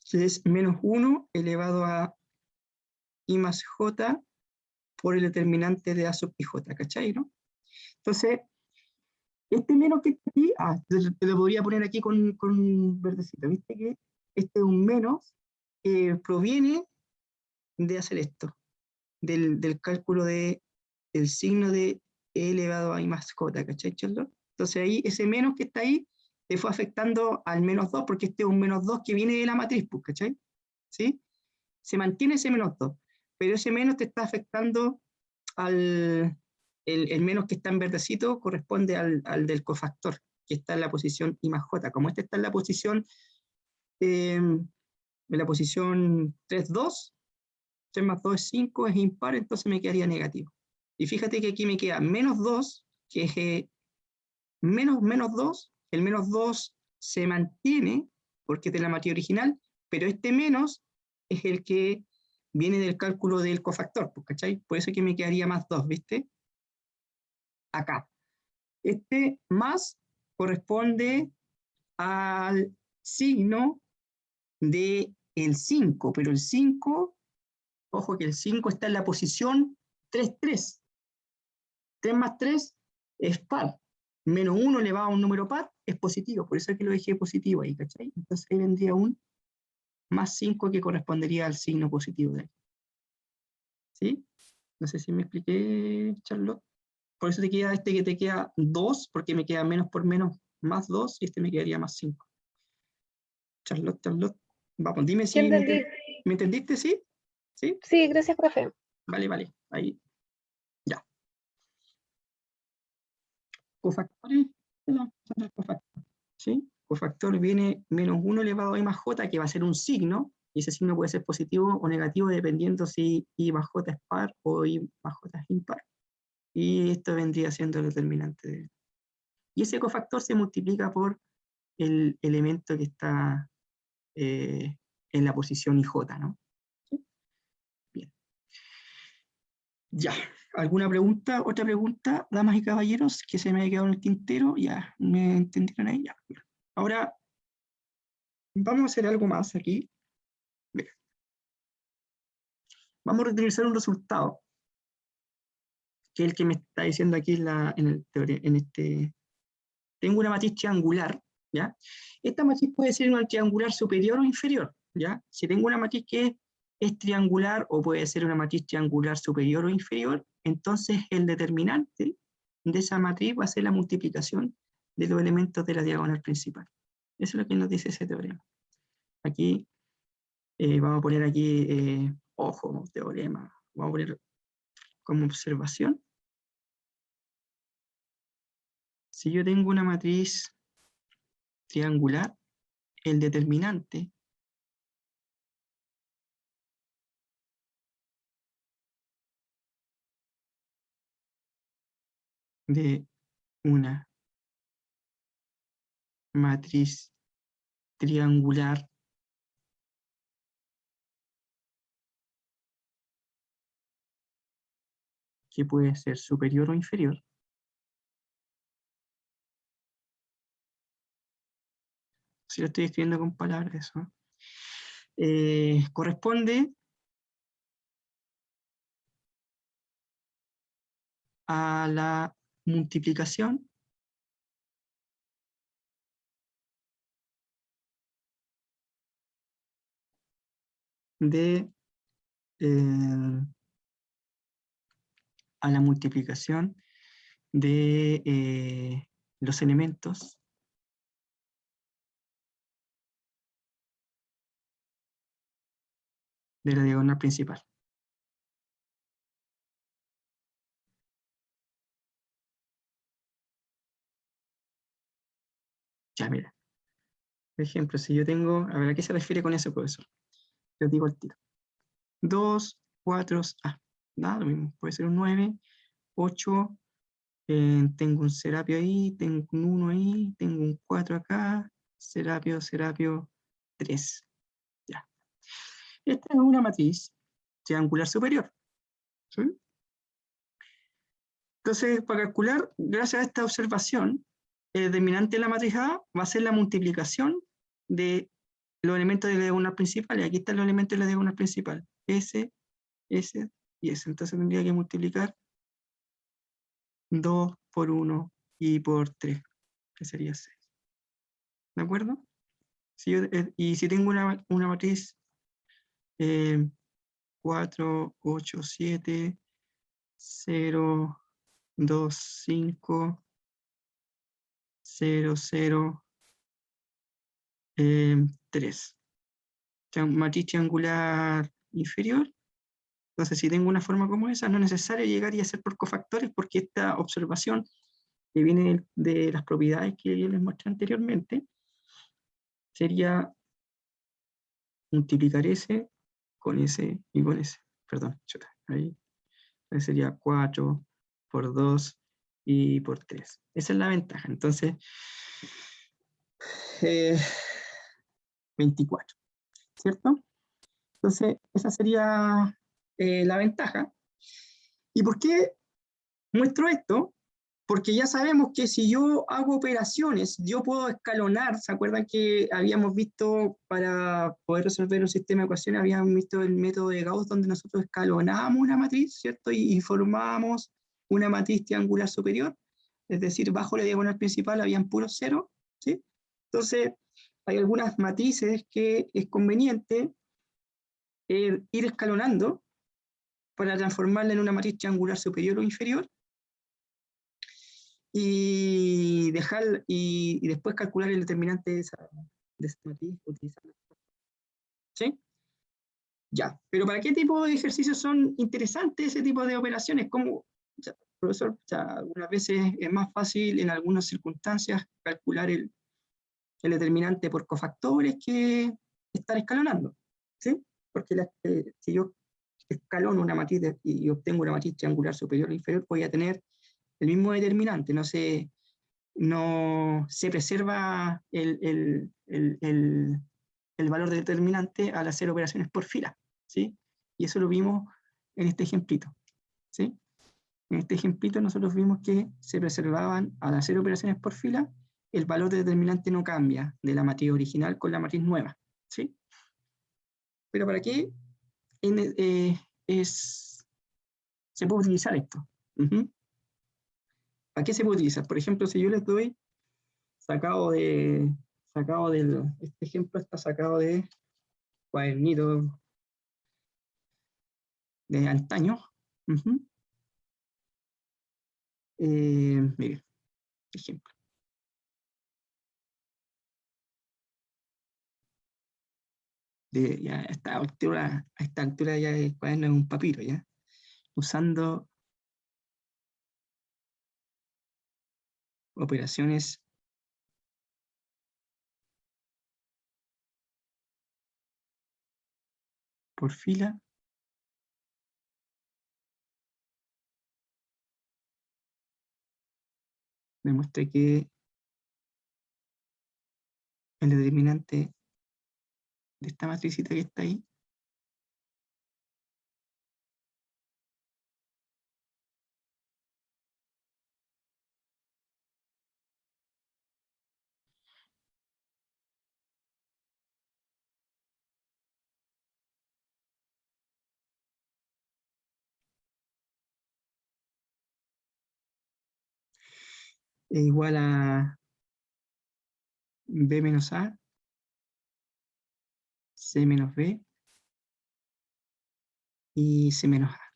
[SPEAKER 1] que es menos 1 elevado a i más j por el determinante de a sub i j, ¿cachai? ¿No? Entonces, este menos que está aquí, te lo podría poner aquí con verdecito, ¿viste? Que este es un menos que proviene de hacer esto, del cálculo del signo de e elevado a i más j, ¿cachai, Charlotte? Entonces ahí, ese menos que está ahí, te fue afectando al menos 2, porque este es un menos 2 que viene de la matriz, pues, ¿cachai? ¿Sí? Se mantiene ese menos 2, pero ese menos te está afectando al... El menos que está en verdecito corresponde al del cofactor, que está en la posición i más j. Como este está en la posición 3, 2, 3 más 2 es 5, es impar, entonces me quedaría negativo. Y fíjate que aquí me queda menos 2, que es menos 2, el menos 2 se mantiene, porque es de la matriz original, pero este menos es el que viene del cálculo del cofactor, ¿cachai? Por eso que me quedaría más 2, ¿viste? Acá. Este más corresponde al signo del 5, pero el 5, ojo que el 5 está en la posición 3, 3. 3 más 3 es par. Menos 1 elevado a un número par es positivo, por eso es que lo dejé positivo ahí, ¿cachai? Entonces ahí vendría un más 5 que correspondería al signo positivo de ahí. ¿Sí? No sé si me expliqué, Charlotte. Por eso te queda este que te queda 2, porque me queda menos por menos más 2, y este me quedaría más 5. Charlotte. Vamos, dime
[SPEAKER 3] ¿Qué
[SPEAKER 1] si
[SPEAKER 3] entendí?
[SPEAKER 1] me entendiste, ¿sí? ¿Sí?
[SPEAKER 3] Sí, gracias, profe.
[SPEAKER 1] Vale. Ahí, ya. Cofactores, cofactor, ¿sí? Cofactor viene menos 1 elevado a i más j, que va a ser un signo, y ese signo puede ser positivo o negativo dependiendo si i más j es par o i más j es impar. Y esto vendría siendo el determinante de... Y ese cofactor se multiplica por el elemento que está en la posición IJ, ¿no? ¿Sí? Bien. Ya. ¿Alguna pregunta? ¿Otra pregunta, damas y caballeros, que se me haya quedado en el tintero? Ya, ¿me entendieron ahí? Ya. Ahora, vamos a hacer algo más aquí. Mira. Vamos a utilizar un resultado, que es el que me está diciendo aquí en este... Tengo una matriz triangular, ¿ya? Esta matriz puede ser una triangular superior o inferior, ¿ya? Si tengo una matriz que es triangular o puede ser una matriz triangular superior o inferior, entonces el determinante de esa matriz va a ser la multiplicación de los elementos de la diagonal principal. Eso es lo que nos dice ese teorema. Aquí vamos a poner aquí, ojo, teorema, vamos a poner como observación. Si yo tengo una matriz triangular, el determinante de una matriz triangular que puede ser superior o inferior. Si lo estoy escribiendo con palabras, eso. Corresponde a la multiplicación de los elementos de la diagonal principal. Ya, mira. Por ejemplo, si yo tengo, a ver, ¿a qué se refiere con eso, profesor? Les digo al tiro. 2, 4, nada, lo mismo, puede ser un 9, 8, tengo un Serapio ahí, tengo un 1 ahí, tengo un 4 acá, Serapio, 3. Ya. Esta es una matriz triangular superior. ¿Sí? Entonces, para calcular, gracias a esta observación, el determinante de la matriz A va a ser la multiplicación de los elementos de la diagonal principal. Y aquí están los elementos de la diagonal principal. S, S y S. Entonces tendría que multiplicar 2 por 1 y por 3, que sería 6. ¿De acuerdo? Y si tengo una matriz 4, 8, 7, 0, 2, 5, 0, 0, 3. Matriz triangular inferior. Entonces, si tengo una forma como esa, no es necesario llegar y hacer por cofactores, porque esta observación que viene de las propiedades que yo les mostré anteriormente, sería multiplicar S con S y con S. Perdón, ahí. Entonces sería 4 por 2 y por 3. Esa es la ventaja. Entonces, 24, ¿cierto? Entonces, esa sería la ventaja. ¿Y por qué muestro esto? Porque ya sabemos que si yo hago operaciones, yo puedo escalonar. ¿Se acuerdan que habíamos visto para poder resolver un sistema de ecuaciones, habíamos visto el método de Gauss, donde nosotros escalonábamos una matriz, ¿cierto? Y formábamos una matriz triangular superior, es decir, bajo la diagonal principal habían puros ceros, ¿sí? Entonces, hay algunas matrices que es conveniente ir escalonando para transformarla en una matriz triangular superior o inferior, y después calcular el determinante de esa matriz utilizando. ¿Sí? Ya. Pero ¿para qué tipo de ejercicios son interesantes ese tipo de operaciones? Como, profesor, algunas veces es más fácil en algunas circunstancias calcular el determinante por cofactores que estar escalonando. ¿Sí? Porque si yo escalono una matriz y obtengo una matriz triangular superior o inferior, voy a tener el mismo determinante, no se preserva el valor determinante al hacer operaciones por fila, ¿sí? Y eso lo vimos en este ejemplito, ¿sí? En este ejemplito nosotros vimos que se preservaban, al hacer operaciones por fila, el valor determinante no cambia de la matriz original con la matriz nueva, ¿sí? Pero ¿para qué se puede utilizar esto? ¿Para qué se puede utilizar? Por ejemplo, si yo les doy este ejemplo está sacado de cuadernito de antaño. Mire, ejemplo. Ya a esta altura ya el cuaderno es un papiro, ¿ya? Usando operaciones por fila demuestra que el determinante de esta matricita que está ahí es igual a B menos A, C menos B y C menos A.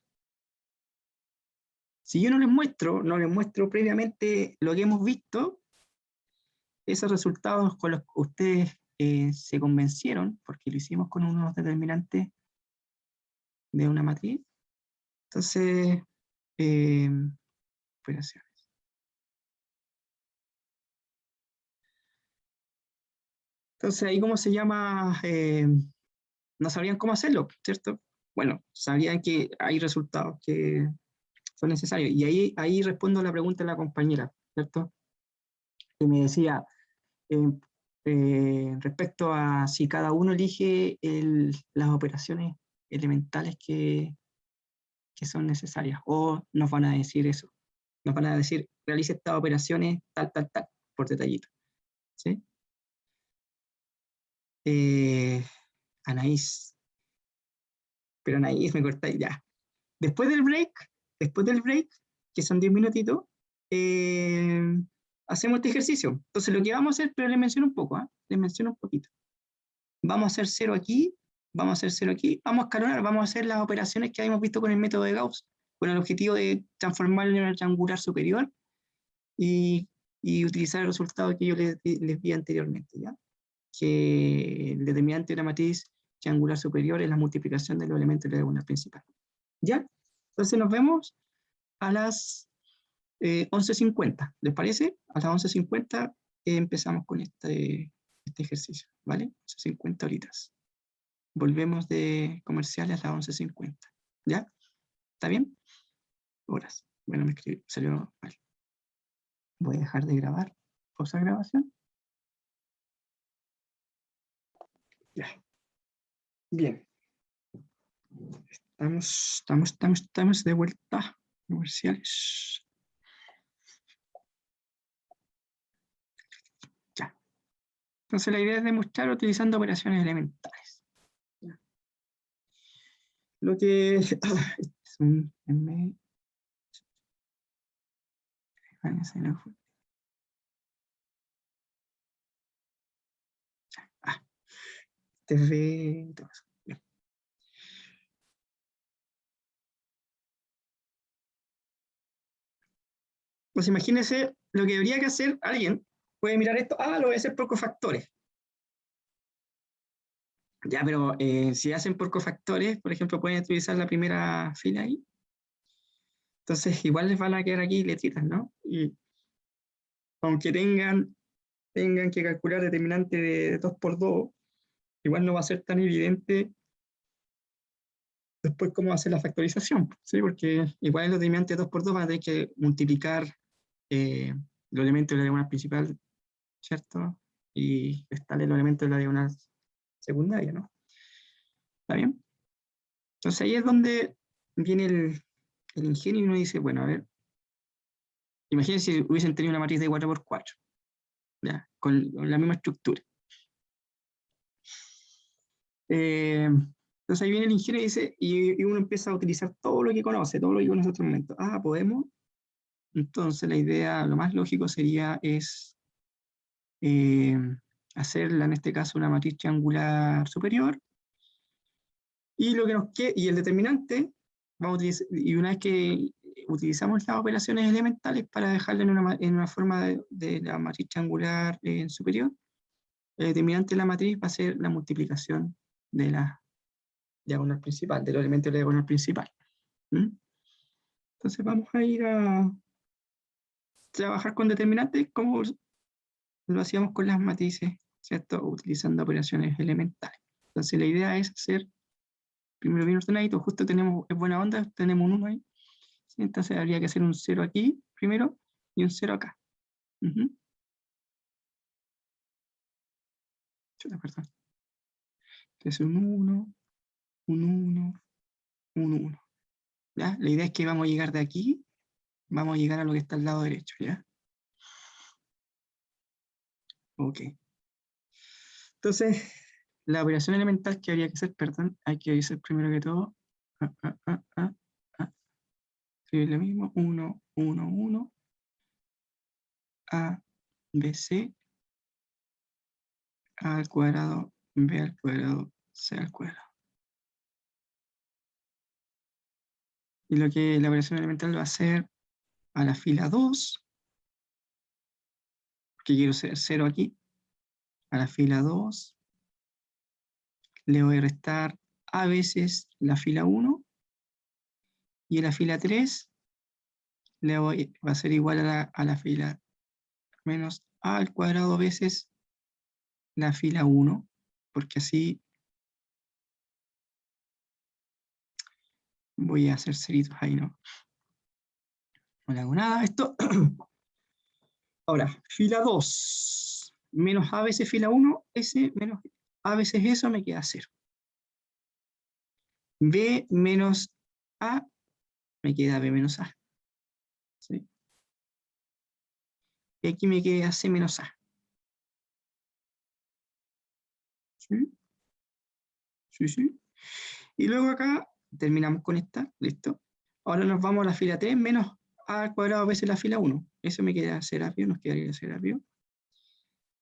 [SPEAKER 1] Si yo no les muestro previamente lo que hemos visto, esos resultados con los que ustedes se convencieron, porque lo hicimos con unos determinantes de una matriz, entonces, operaciones. Entonces, ahí cómo se llama, no sabrían cómo hacerlo, ¿cierto? Bueno, sabían que hay resultados que son necesarios. Y ahí respondo a la pregunta de la compañera, ¿cierto? Que me decía, respecto a si cada uno elige las operaciones elementales que son necesarias, o nos van a decir eso, nos van a decir, realice estas operaciones tal, por detallito. ¿Sí? Anaís, pero Anaís me cortáis ya. Después del break, que son 10 minutitos, hacemos este ejercicio. Entonces lo que vamos a hacer, pero les menciono un poco, les menciono un poquito. Vamos a hacer 0 aquí, vamos a hacer 0 aquí, vamos a escalonar, vamos a hacer las operaciones que habíamos visto con el método de Gauss, con el objetivo de transformarlo en el triangular superior y utilizar el resultado que yo les di anteriormente, ¿ya? Que el determinante de la matriz triangular superior es la multiplicación de los elementos de la diagonal principal. ¿Ya? Entonces nos vemos a las 11:50. ¿Les parece? A las 11:50 empezamos con este ejercicio, ¿vale? 11:50 horitas. Volvemos de comerciales a las 11:50. ¿Ya? ¿Está bien? Horas. Bueno, me salió mal. Voy a dejar de grabar. Pausa grabación. Ya. Bien. Estamos de vuelta. Comerciales. Ya. Entonces la idea es demostrar utilizando operaciones elementales. Ya. Lo que es un M. TV. Todo eso. Bien. Pues imagínense lo que habría que hacer alguien. Puede mirar esto. Lo voy a hacer por cofactores. Ya, pero si hacen por cofactores, por ejemplo, pueden utilizar la primera fila ahí. Entonces, igual les van a quedar aquí letritas, ¿no? Y aunque tengan que calcular determinante de 2×2, igual no va a ser tan evidente después cómo hacer la factorización, ¿sí? Porque igual en los determinantes de 2×2 van a tener que multiplicar los elementos de la diagonal principal, ¿cierto? Y restarle los elementos de la diagonal secundaria, ¿no? ¿Está bien? Entonces ahí es donde viene el ingenio y uno dice, bueno, a ver, imagínense si hubiesen tenido una matriz de 4×4, ¿ya? Con la misma estructura. Entonces ahí viene el ingeniero y dice, y uno empieza a utilizar todo lo que conoce hasta el momento. ¿Podemos? Entonces la idea, lo más lógico sería hacerla, en este caso, una matriz triangular superior, y lo que nos queda, y el determinante, vamos a utilizar, y una vez que utilizamos las operaciones elementales para dejarla en una forma de la matriz triangular superior, el determinante de la matriz va a ser la multiplicación de la diagonal principal, de los elementos de la diagonal principal. Entonces vamos a ir a trabajar con determinantes como lo hacíamos con las matrices, ¿cierto? Utilizando operaciones elementales. Entonces la idea es hacer, primero bien ordenadito, justo es buena onda, tenemos un 1 ahí. ¿Sí? Entonces habría que hacer un 0 aquí primero y un 0 acá. Perdón. Entonces un 1, un 1, un 1. ¿Ya? La idea es que vamos a llegar de aquí, vamos a llegar a lo que está al lado derecho, ¿ya? Ok. Entonces, la operación elemental que habría que hacer, perdón, hay que hacer primero que todo. Escribir lo mismo, 1, 1, 1. A, B, C, A al cuadrado, B al cuadrado, C al cuadrado. Y lo que la operación elemental va a ser a la fila 2, que quiero ser 0 aquí, a la fila 2, le voy a restar a veces la fila 1, y en la fila 3 va a ser igual a la fila menos a al cuadrado veces la fila 1, porque así voy a hacer ceritos ahí, ¿no? No le hago nada a esto. Ahora, fila 2, menos a veces fila 1, ese menos a veces eso me queda 0. B menos A, me queda B menos A. ¿Sí? Y aquí me queda C menos A. ¿Sí? Sí, sí. Y luego acá terminamos con esta, listo. Ahora nos vamos a la fila 3 menos A al cuadrado veces la fila 1. Eso me queda Serapio, nos quedaría Serapio.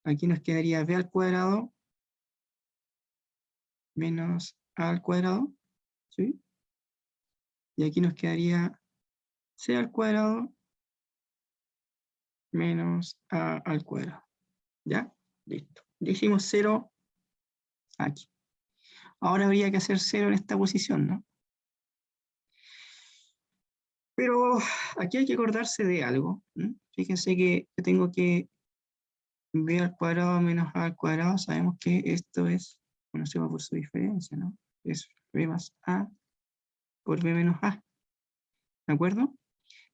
[SPEAKER 1] Aquí nos quedaría B al cuadrado menos A al cuadrado. ¿Sí? Y aquí nos quedaría C al cuadrado menos A al cuadrado. ¿Ya? Listo. Ya hicimos 0 aquí. Ahora habría que hacer 0 en esta posición, ¿no? Pero aquí hay que acordarse de algo. ¿Mm? Fíjense que yo tengo que B al cuadrado menos A al cuadrado. Sabemos que esto es, conocemos por su diferencia, ¿no? Es B más A por B menos A. ¿De acuerdo?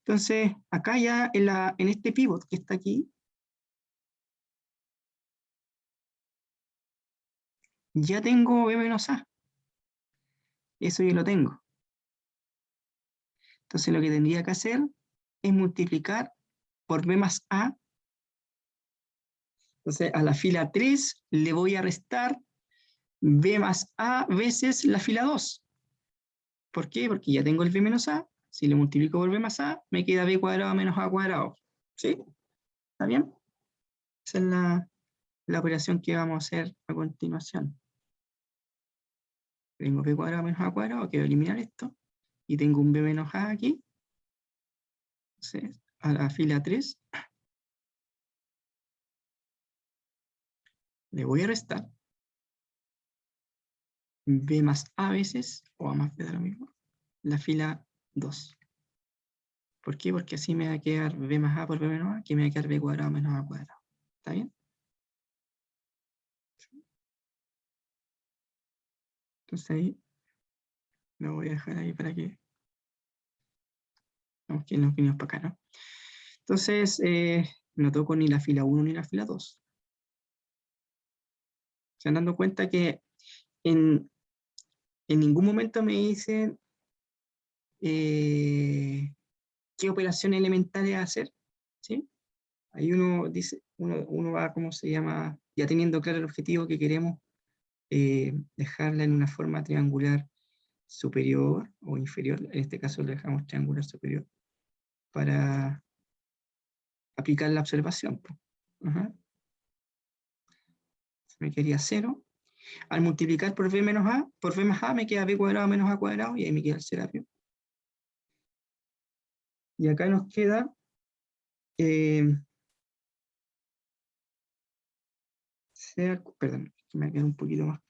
[SPEAKER 1] Entonces, acá ya en este pivot que está aquí, ya tengo B menos A. Eso yo lo tengo. Entonces lo que tendría que hacer es multiplicar por B más A. Entonces a la fila 3 le voy a restar B más A veces la fila 2. ¿Por qué? Porque ya tengo el B menos A. Si lo multiplico por B más A, me queda B cuadrado menos A cuadrado. ¿Sí? ¿Está bien? Esa es la operación que vamos a hacer a continuación. Tengo B cuadrado menos A cuadrado, quiero eliminar esto. Y tengo un B menos A aquí. Entonces, a la fila 3 le voy a restar B más A veces, o A más B de lo mismo, la fila 2. ¿Por qué? Porque así me va a quedar B más A por B menos A, que me va a quedar B cuadrado menos A cuadrado. ¿Está bien? Entonces ahí lo voy a dejar ahí para que vamos que nos vinimos para acá, ¿no? Entonces, no toco ni la fila 1 ni la fila 2. Se han dado cuenta que en ningún momento me dicen qué operaciones elementales hacer, ¿sí? Ahí uno dice, uno va, ¿cómo se llama? Ya teniendo claro el objetivo que queremos dejarla en una forma triangular superior o inferior, en este caso le dejamos triangular superior, para aplicar la observación. Ajá. Me quedaría 0. Al multiplicar por B menos A, por B más A me queda B cuadrado menos A cuadrado, y ahí me queda el Serapio. Y acá nos queda perdón, me va a quedar un poquito más,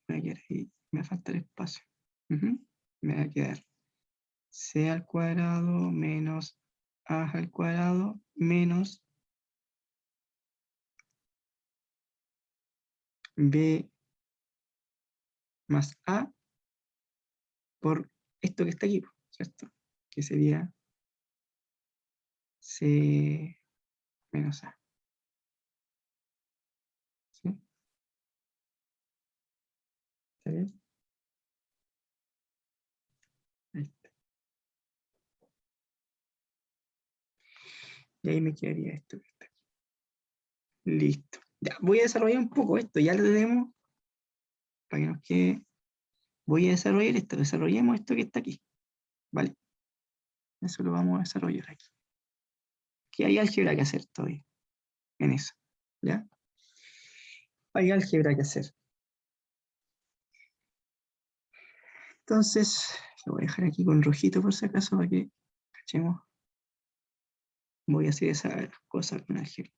[SPEAKER 1] me va a quedar ahí, me va a faltar espacio. Me va a quedar C al cuadrado menos A al cuadrado menos B más A por esto que está aquí, ¿cierto? Que sería C menos A. ¿Sí? ¿Está bien? Ahí está. Y ahí me quedaría esto que está aquí. Listo. Ya, voy a desarrollar un poco esto, ya lo tenemos, para que nos quede. Voy a desarrollar esto, desarrollemos esto que está aquí. ¿Vale? Eso lo vamos a desarrollar aquí. Que hay álgebra que hacer todavía. en eso, ¿ya? Hay álgebra que hacer. Entonces, lo voy a dejar aquí con rojito por si acaso, para que cachemos. Voy a hacer esa cosa con álgebra.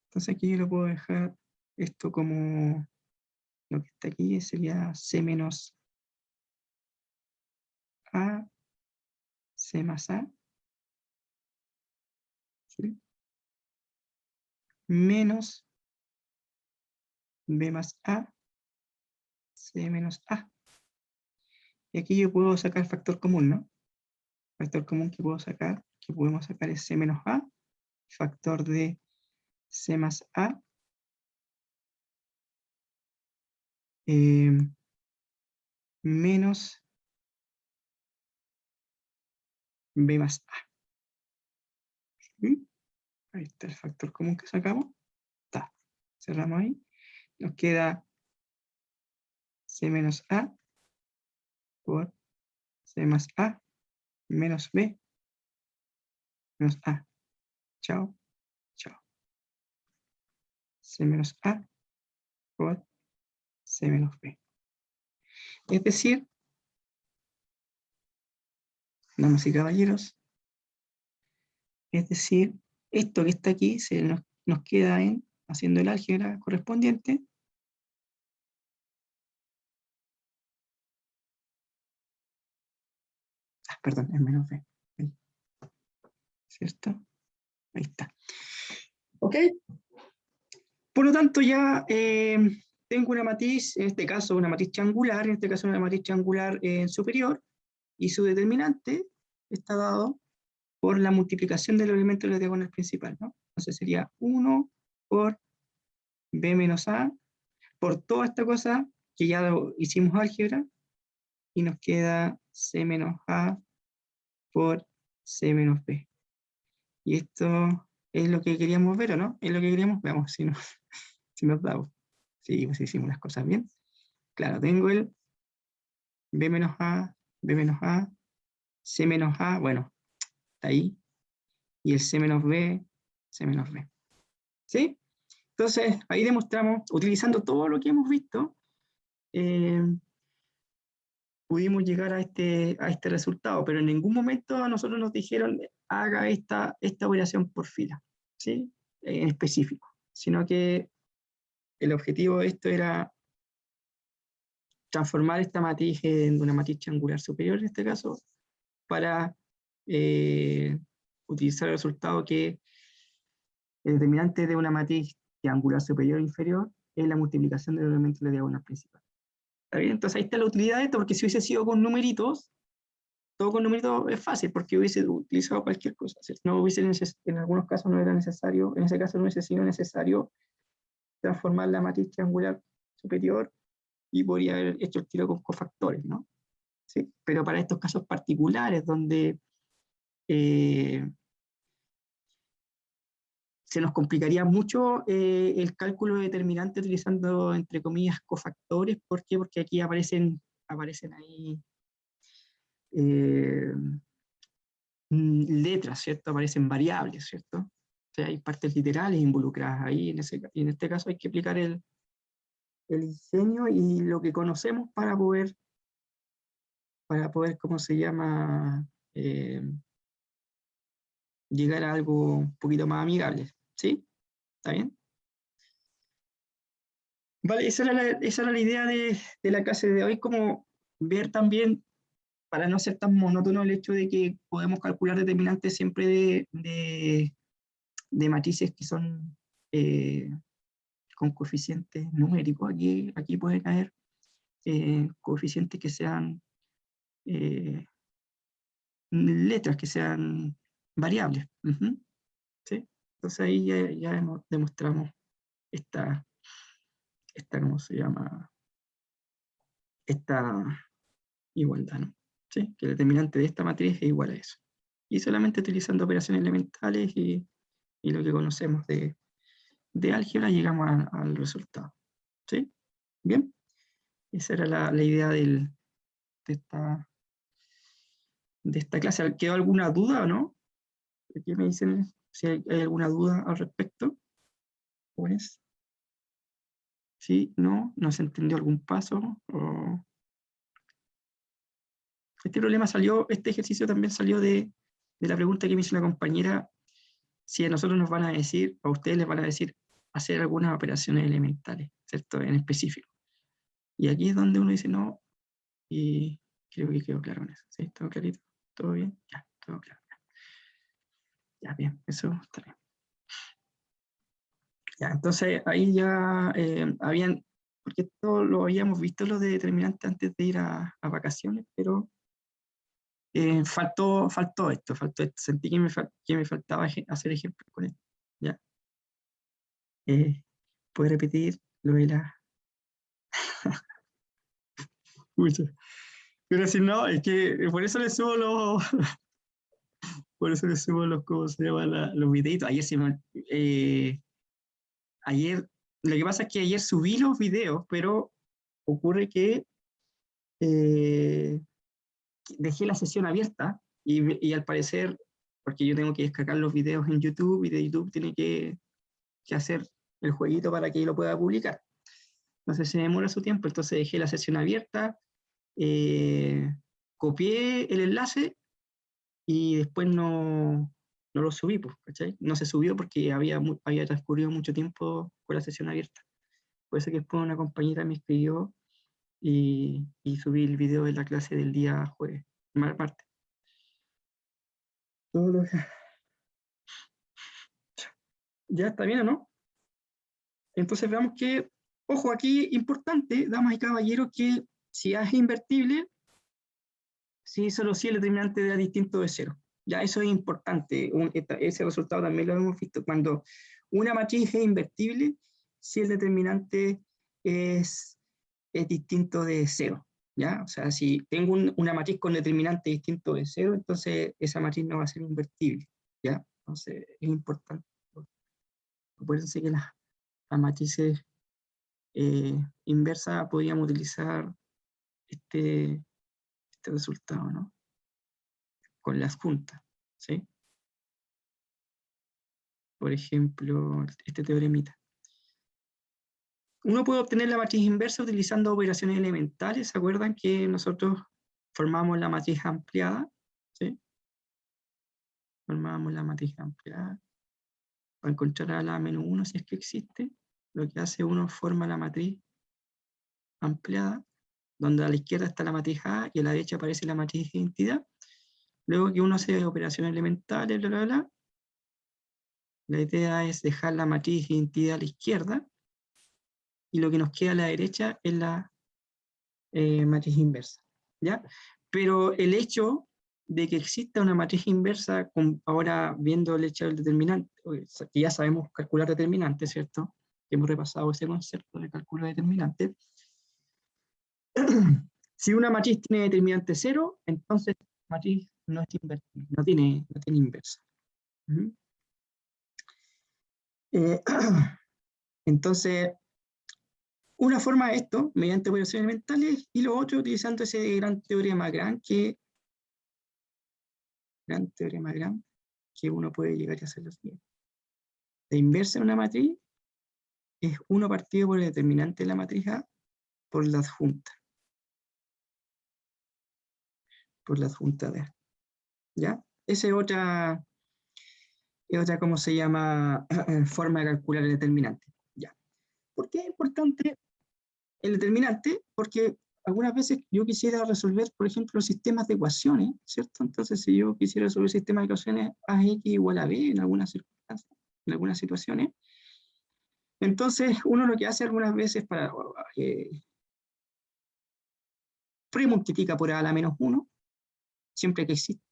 [SPEAKER 1] Entonces aquí yo lo puedo dejar esto como lo que está aquí sería C menos A, C más A, ¿sí? Menos B más A, C menos A. Y aquí yo puedo sacar factor común, ¿no? Factor común que puedo sacar, que podemos sacar es C menos A, factor de C más A, menos B más A. ¿Sí? Ahí está el factor común que sacamos. Está. Cerramos ahí. Nos queda C menos A por C más A menos B menos A. Chao. Chao. C menos A por C menos B. Es decir, damas y caballeros, es decir, esto que está aquí nos queda en, haciendo el álgebra correspondiente, perdón, es menos B. Ahí. ¿Cierto? Ahí está. ¿Ok? Por lo tanto, ya tengo una matriz, en este caso una matriz triangular, en este caso una matriz triangular superior, y su determinante está dado por la multiplicación del elemento de la diagonal principal, ¿no? Entonces sería 1 por B menos A, por toda esta cosa que ya hicimos álgebra, y nos queda C menos A por C menos B. Y esto es lo que queríamos ver, ¿o no? Es lo que queríamos, veamos si nos da. Sí, pues hicimos las cosas bien. Claro, tengo el B menos A, B menos A, C menos A, bueno, está ahí. Y el C menos B, C menos B. ¿Sí? Entonces, ahí demostramos, utilizando todo lo que hemos visto, pudimos llegar a este resultado, pero en ningún momento a nosotros nos dijeron haga esta operación por fila, ¿sí? En específico, sino que el objetivo de esto era transformar esta matriz en una matriz triangular superior, en este caso, para utilizar el resultado que el determinante de una matriz triangular superior e inferior es la multiplicación del elemento de la diagonal principal. ¿Está bien? Entonces ahí está la utilidad de esto, porque si hubiese sido con numeritos, todo con numeritos es fácil, porque hubiese utilizado cualquier cosa. No hubiese en algunos casos no era necesario, en ese caso no hubiese sido necesario transformar la matriz triangular superior y podría haber hecho el tiro con cofactores, ¿no? ¿Sí? Pero para estos casos particulares donde se nos complicaría mucho el cálculo determinante utilizando, entre comillas, cofactores. ¿Por qué? Porque aquí aparecen ahí letras, ¿cierto? Aparecen variables, ¿cierto? O sea, hay partes literales involucradas ahí, y en este caso hay que aplicar el diseño y lo que conocemos para poder, ¿cómo se llama? Llegar a algo un poquito más amigable, ¿sí? ¿Está bien? Vale, esa era la idea de la clase de hoy, como ver también, para no ser tan monótono el hecho de que podemos calcular determinantes siempre de matrices que son con coeficientes numéricos. Aquí pueden haber coeficientes que sean letras, que sean variables. ¿Sí? Entonces ahí ya demostramos esta, ¿cómo se llama? Esta igualdad, ¿no? ¿Sí? Que el determinante de esta matriz es igual a eso. Y solamente utilizando operaciones elementales y lo que conocemos de álgebra llegamos al resultado. ¿Sí? Bien. Esa era la idea de esta clase. ¿Quedó alguna duda o no? ¿Qué me dicen si hay alguna duda al respecto? Pues, ¿sí? ¿No se entendió algún paso? Este ejercicio también salió de la pregunta que me hizo una compañera, si a nosotros nos van a decir, a ustedes les van a decir, hacer algunas operaciones elementales, ¿cierto? En específico. Y aquí es donde uno dice no, y creo que quedó claro en eso. ¿Sí? ¿Todo clarito? ¿Todo bien? Ya, todo claro. Ya, bien, eso está bien. Ya, entonces ahí ya porque esto lo habíamos visto lo de determinante antes de ir a vacaciones, pero faltó esto. Sentí que me faltaba hacer ejemplos con esto. ¿Ya? ¿Puedo repetir lo de la... Pucha. Pero si no, es que por eso le subo ¿cómo se llama? Los videitos. Ayer, lo que pasa es que ayer subí los videos, pero ocurre que dejé la sesión abierta y al parecer, porque yo tengo que descargar los videos en YouTube y de YouTube tiene que hacer el jueguito para que yo lo pueda publicar. Entonces se demora su tiempo, entonces dejé la sesión abierta, copié el enlace y después no lo subí, pues, ¿cachai? No se subió porque había transcurrido mucho tiempo con la sesión abierta. Por eso que después una compañera me escribió y subí el video de la clase del día jueves, martes. ¿Ya está bien o no? Entonces veamos que, ojo, aquí importante, damas y caballeros, que si A es invertible, si solo si el determinante da distinto de cero. Ya eso es importante. Ese resultado también lo hemos visto. Cuando una matriz es invertible, si el determinante es distinto de cero. ¿Ya? O sea, si tengo una matriz con determinante distinto de cero, entonces esa matriz no va a ser invertible. ¿Ya? Entonces es importante. Acuérdense que las matrices inversas podríamos utilizar este resultado, ¿no? Con las juntas, ¿sí? Por ejemplo, este teoremita. Uno puede obtener la matriz inversa utilizando operaciones elementales. ¿Se acuerdan que nosotros formamos la matriz ampliada? ¿Sí? Formamos la matriz ampliada. Para encontrar a la menos 1, si es que existe, lo que hace uno forma la matriz ampliada, donde a la izquierda está la matriz A y a la derecha aparece la matriz de identidad. Luego que uno hace operaciones elementales, bla, bla, bla, la idea es dejar la matriz de identidad a la izquierda y lo que nos queda a la derecha es la matriz inversa, ¿ya? Pero el hecho de que exista una matriz inversa, ahora viendo el hecho del determinante, que ya sabemos calcular determinante, ¿cierto? Que hemos repasado ese concepto de cálculo determinante. Si una matriz tiene determinante 0, entonces la matriz no es invertible, no tiene inversa. Entonces, una forma de esto, mediante operaciones elementales, y lo otro utilizando ese gran teorema Gran, que uno puede llegar a hacer lo siguiente. La inversa de una matriz es 1 partido por el determinante de la matriz A por la adjunta. Por la adjunta de A. ¿Ya? Esa es otra, ¿cómo se llama? Forma de calcular el determinante. ¿Ya? ¿Por qué es importante el determinante? Porque algunas veces yo quisiera resolver, por ejemplo, sistemas de ecuaciones, ¿cierto? Entonces, si yo quisiera resolver sistemas de ecuaciones AX igual a B en algunas circunstancias, en algunas situaciones, entonces uno lo que hace algunas veces para premultiplica por A a la menos 1, siempre que existe.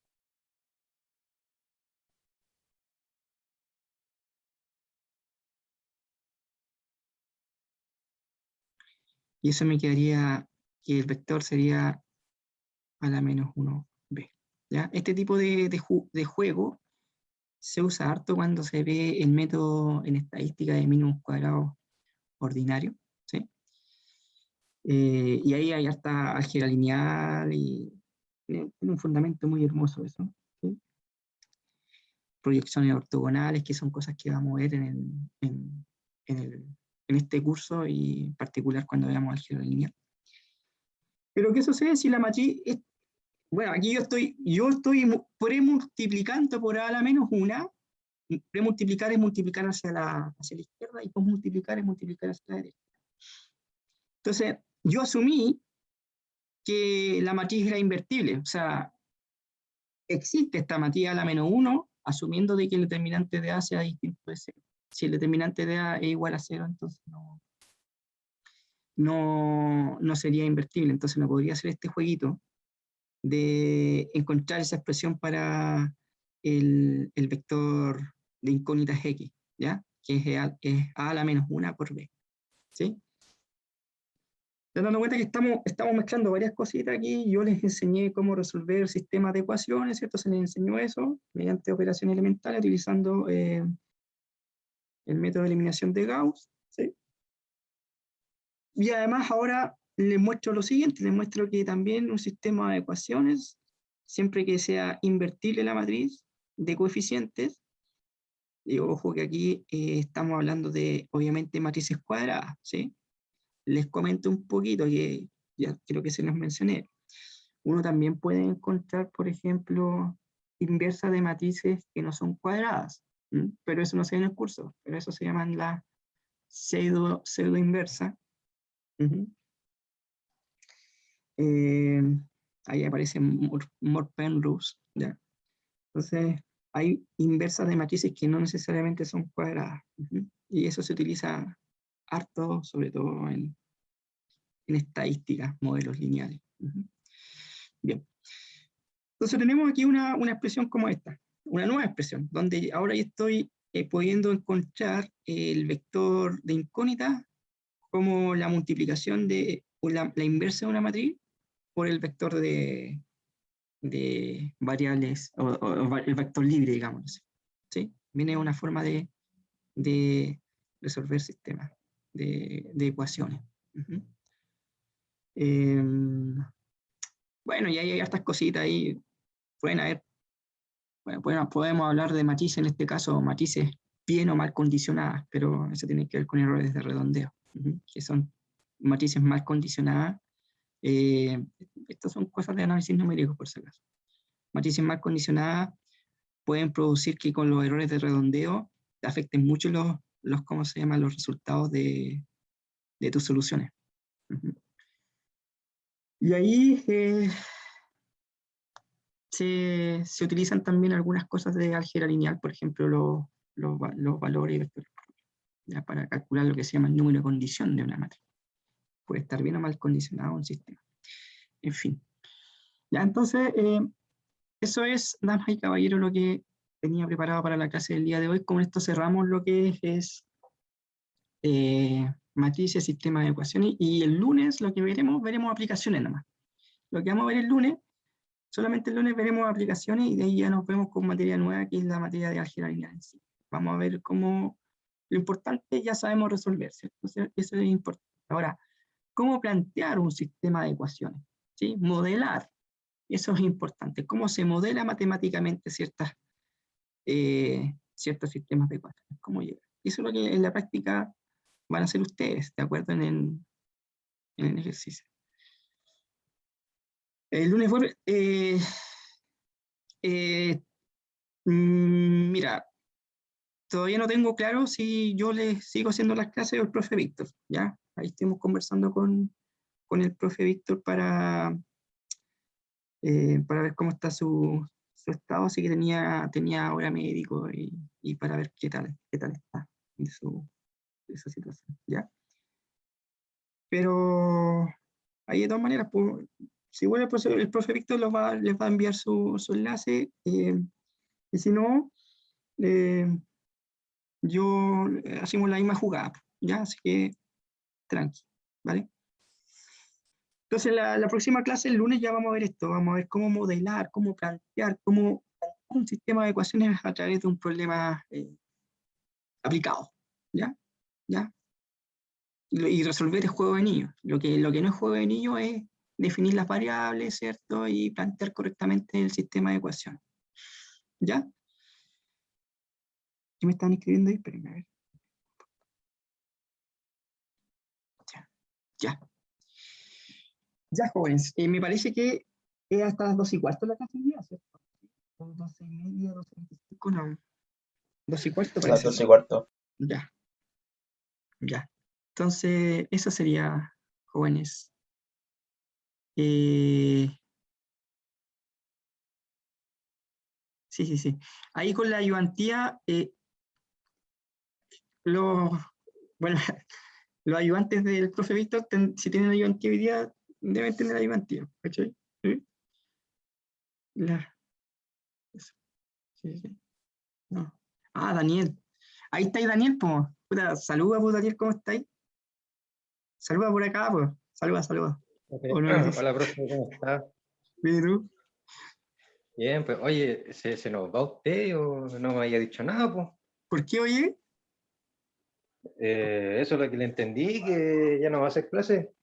[SPEAKER 1] Y eso me quedaría que el vector sería a la menos 1b. ¿Ya? Este tipo de juego se usa harto cuando se ve el método en estadística de mínimos cuadrados ordinario. ¿Sí? Y ahí hay harta álgebra lineal y tiene un fundamento muy hermoso eso, ¿sí? Proyecciones ortogonales, que son cosas que vamos a ver en este curso, y en particular cuando veamos álgebra lineal. Pero ¿qué sucede si la matriz es, bueno, aquí yo estoy premultiplicando por A a la menos una. Premultiplicar es multiplicar hacia la izquierda, y posmultiplicar es multiplicar hacia la derecha. Entonces, yo asumí que la matriz era invertible, o sea, existe esta matriz a la menos 1, asumiendo de que el determinante de A sea distinto de 0. Si el determinante de A es igual a 0, entonces no sería invertible, entonces no podría hacer este jueguito de encontrar esa expresión para el vector de incógnitas X, ¿ya? Que es A a la menos 1 por B, ¿sí? Dando cuenta que estamos mezclando varias cositas aquí. Yo les enseñé cómo resolver sistemas de ecuaciones, ¿cierto? Se les enseñó eso mediante operaciones elementales utilizando el método de eliminación de Gauss, ¿sí? Y además ahora les muestro lo siguiente, les muestro que también un sistema de ecuaciones, siempre que sea invertible la matriz de coeficientes, y ojo que aquí estamos hablando de, obviamente, matrices cuadradas, ¿sí? Les comento un poquito, que ya creo que se los mencioné. Uno también puede encontrar, por ejemplo, inversas de matrices que no son cuadradas, ¿m? Pero eso no se ve en el curso, pero eso se llaman la pseudo inversa. Ahí aparece Penrose, ¿ya? Entonces, hay inversas de matrices que no necesariamente son cuadradas. Y eso se utiliza harto, sobre todo en estadísticas, modelos lineales. Bien. Entonces tenemos aquí una expresión como esta, una nueva expresión, donde ahora yo estoy pudiendo encontrar el vector de incógnita como la multiplicación de la inversa de una matriz por el vector de variables, o el vector libre, digamos. ¿Sí? Viene una forma de resolver sistemas de ecuaciones. Bueno, y hay hartas cositas ahí. Pueden haber, bueno, podemos hablar de matrices, en este caso matrices bien o mal condicionadas, pero eso tiene que ver con errores de redondeo, que son matrices mal condicionadas. Estas son cosas de análisis numérico, por si acaso. Matrices mal condicionadas pueden producir que con los errores de redondeo afecten mucho ¿cómo se llama? Los resultados de tus soluciones. Y ahí se utilizan también algunas cosas de álgebra lineal, por ejemplo, los valores vectores, ya, para calcular lo que se llama el número de condición de una matriz. Puede estar bien o mal condicionado un sistema. En fin. Ya, entonces, eso es, damas y caballeros, lo que tenía preparado para la clase del día de hoy. Con esto cerramos lo que es matrices, sistemas de ecuaciones, y el lunes lo que veremos aplicaciones nomás. Lo que vamos a ver el lunes, solamente el lunes veremos aplicaciones, y de ahí ya nos vemos con materia nueva, que es la materia de álgebra lineal en sí. Vamos a ver cómo, lo importante ya sabemos resolver, ¿cierto? Entonces, eso es importante. Ahora, ¿cómo plantear un sistema de ecuaciones? ¿Sí? Modelar, eso es importante. ¿Cómo se modela matemáticamente ciertos sistemas de ecuaciones? ¿Cómo llegar? Eso es lo que en la práctica van a hacer ustedes, ¿de acuerdo? En el ejercicio. El lunes mira, todavía no tengo claro si yo les sigo haciendo las clases o el profe Víctor, ¿ya? Ahí estuvimos conversando con el profe Víctor para ver cómo está su estado, así que tenía ahora médico, y para ver qué tal está de esa situación, ¿ya? Pero ahí de todas maneras, pues, si vuelve el profe Víctor les va a enviar su enlace, y si no, hacemos la misma jugada, ¿ya? Así que tranqui, ¿vale? Entonces la próxima clase, el lunes, ya vamos a ver esto, vamos a ver cómo modelar, cómo plantear, cómo un sistema de ecuaciones a través de un problema aplicado, ¿ya? ¿Ya? y resolver el juego de niños. Lo que no es juego de niños es definir las variables, ¿cierto? Y plantear correctamente el sistema de ecuaciones. ¿Ya? ¿Qué me están escribiendo ahí? Espérenme, a ver. Ya. Ya, jóvenes. Me parece que es hasta las 2:15 la clase día, ¿cierto? 12:30, 12:25, no. 2:15
[SPEAKER 4] Las
[SPEAKER 1] parece.
[SPEAKER 4] 12:15.
[SPEAKER 1] Ya. Ya. Entonces, eso sería, jóvenes. Sí. Ahí con la ayudantía, bueno, los ayudantes del profe Víctor, si tienen ayudantía hoy día, deben tener ayudantía, ¿cachai? ¿Sí? Eso. Sí. No. Ah, Daniel. Ahí está Daniel, pues. Saluda, pues, Daniel, ¿cómo estáis? Saluda por acá, pues. Saluda. ¿O no lo dice?
[SPEAKER 5] Hola, profe, ¿cómo está?
[SPEAKER 1] Bien, ¿y tú?
[SPEAKER 5] Bien, pues, oye, ¿se nos va usted o no me haya dicho nada, pues?
[SPEAKER 1] ¿Por qué, oye?
[SPEAKER 5] Eso es lo que le entendí, que ya no va a hacer clase.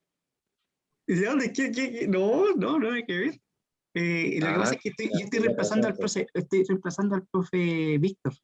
[SPEAKER 1] ¿De dónde? ¿Qué? No hay que ver. Lo que pasa es que yo estoy
[SPEAKER 5] ya pasó,
[SPEAKER 1] reemplazando al
[SPEAKER 5] pues.
[SPEAKER 1] profe Víctor.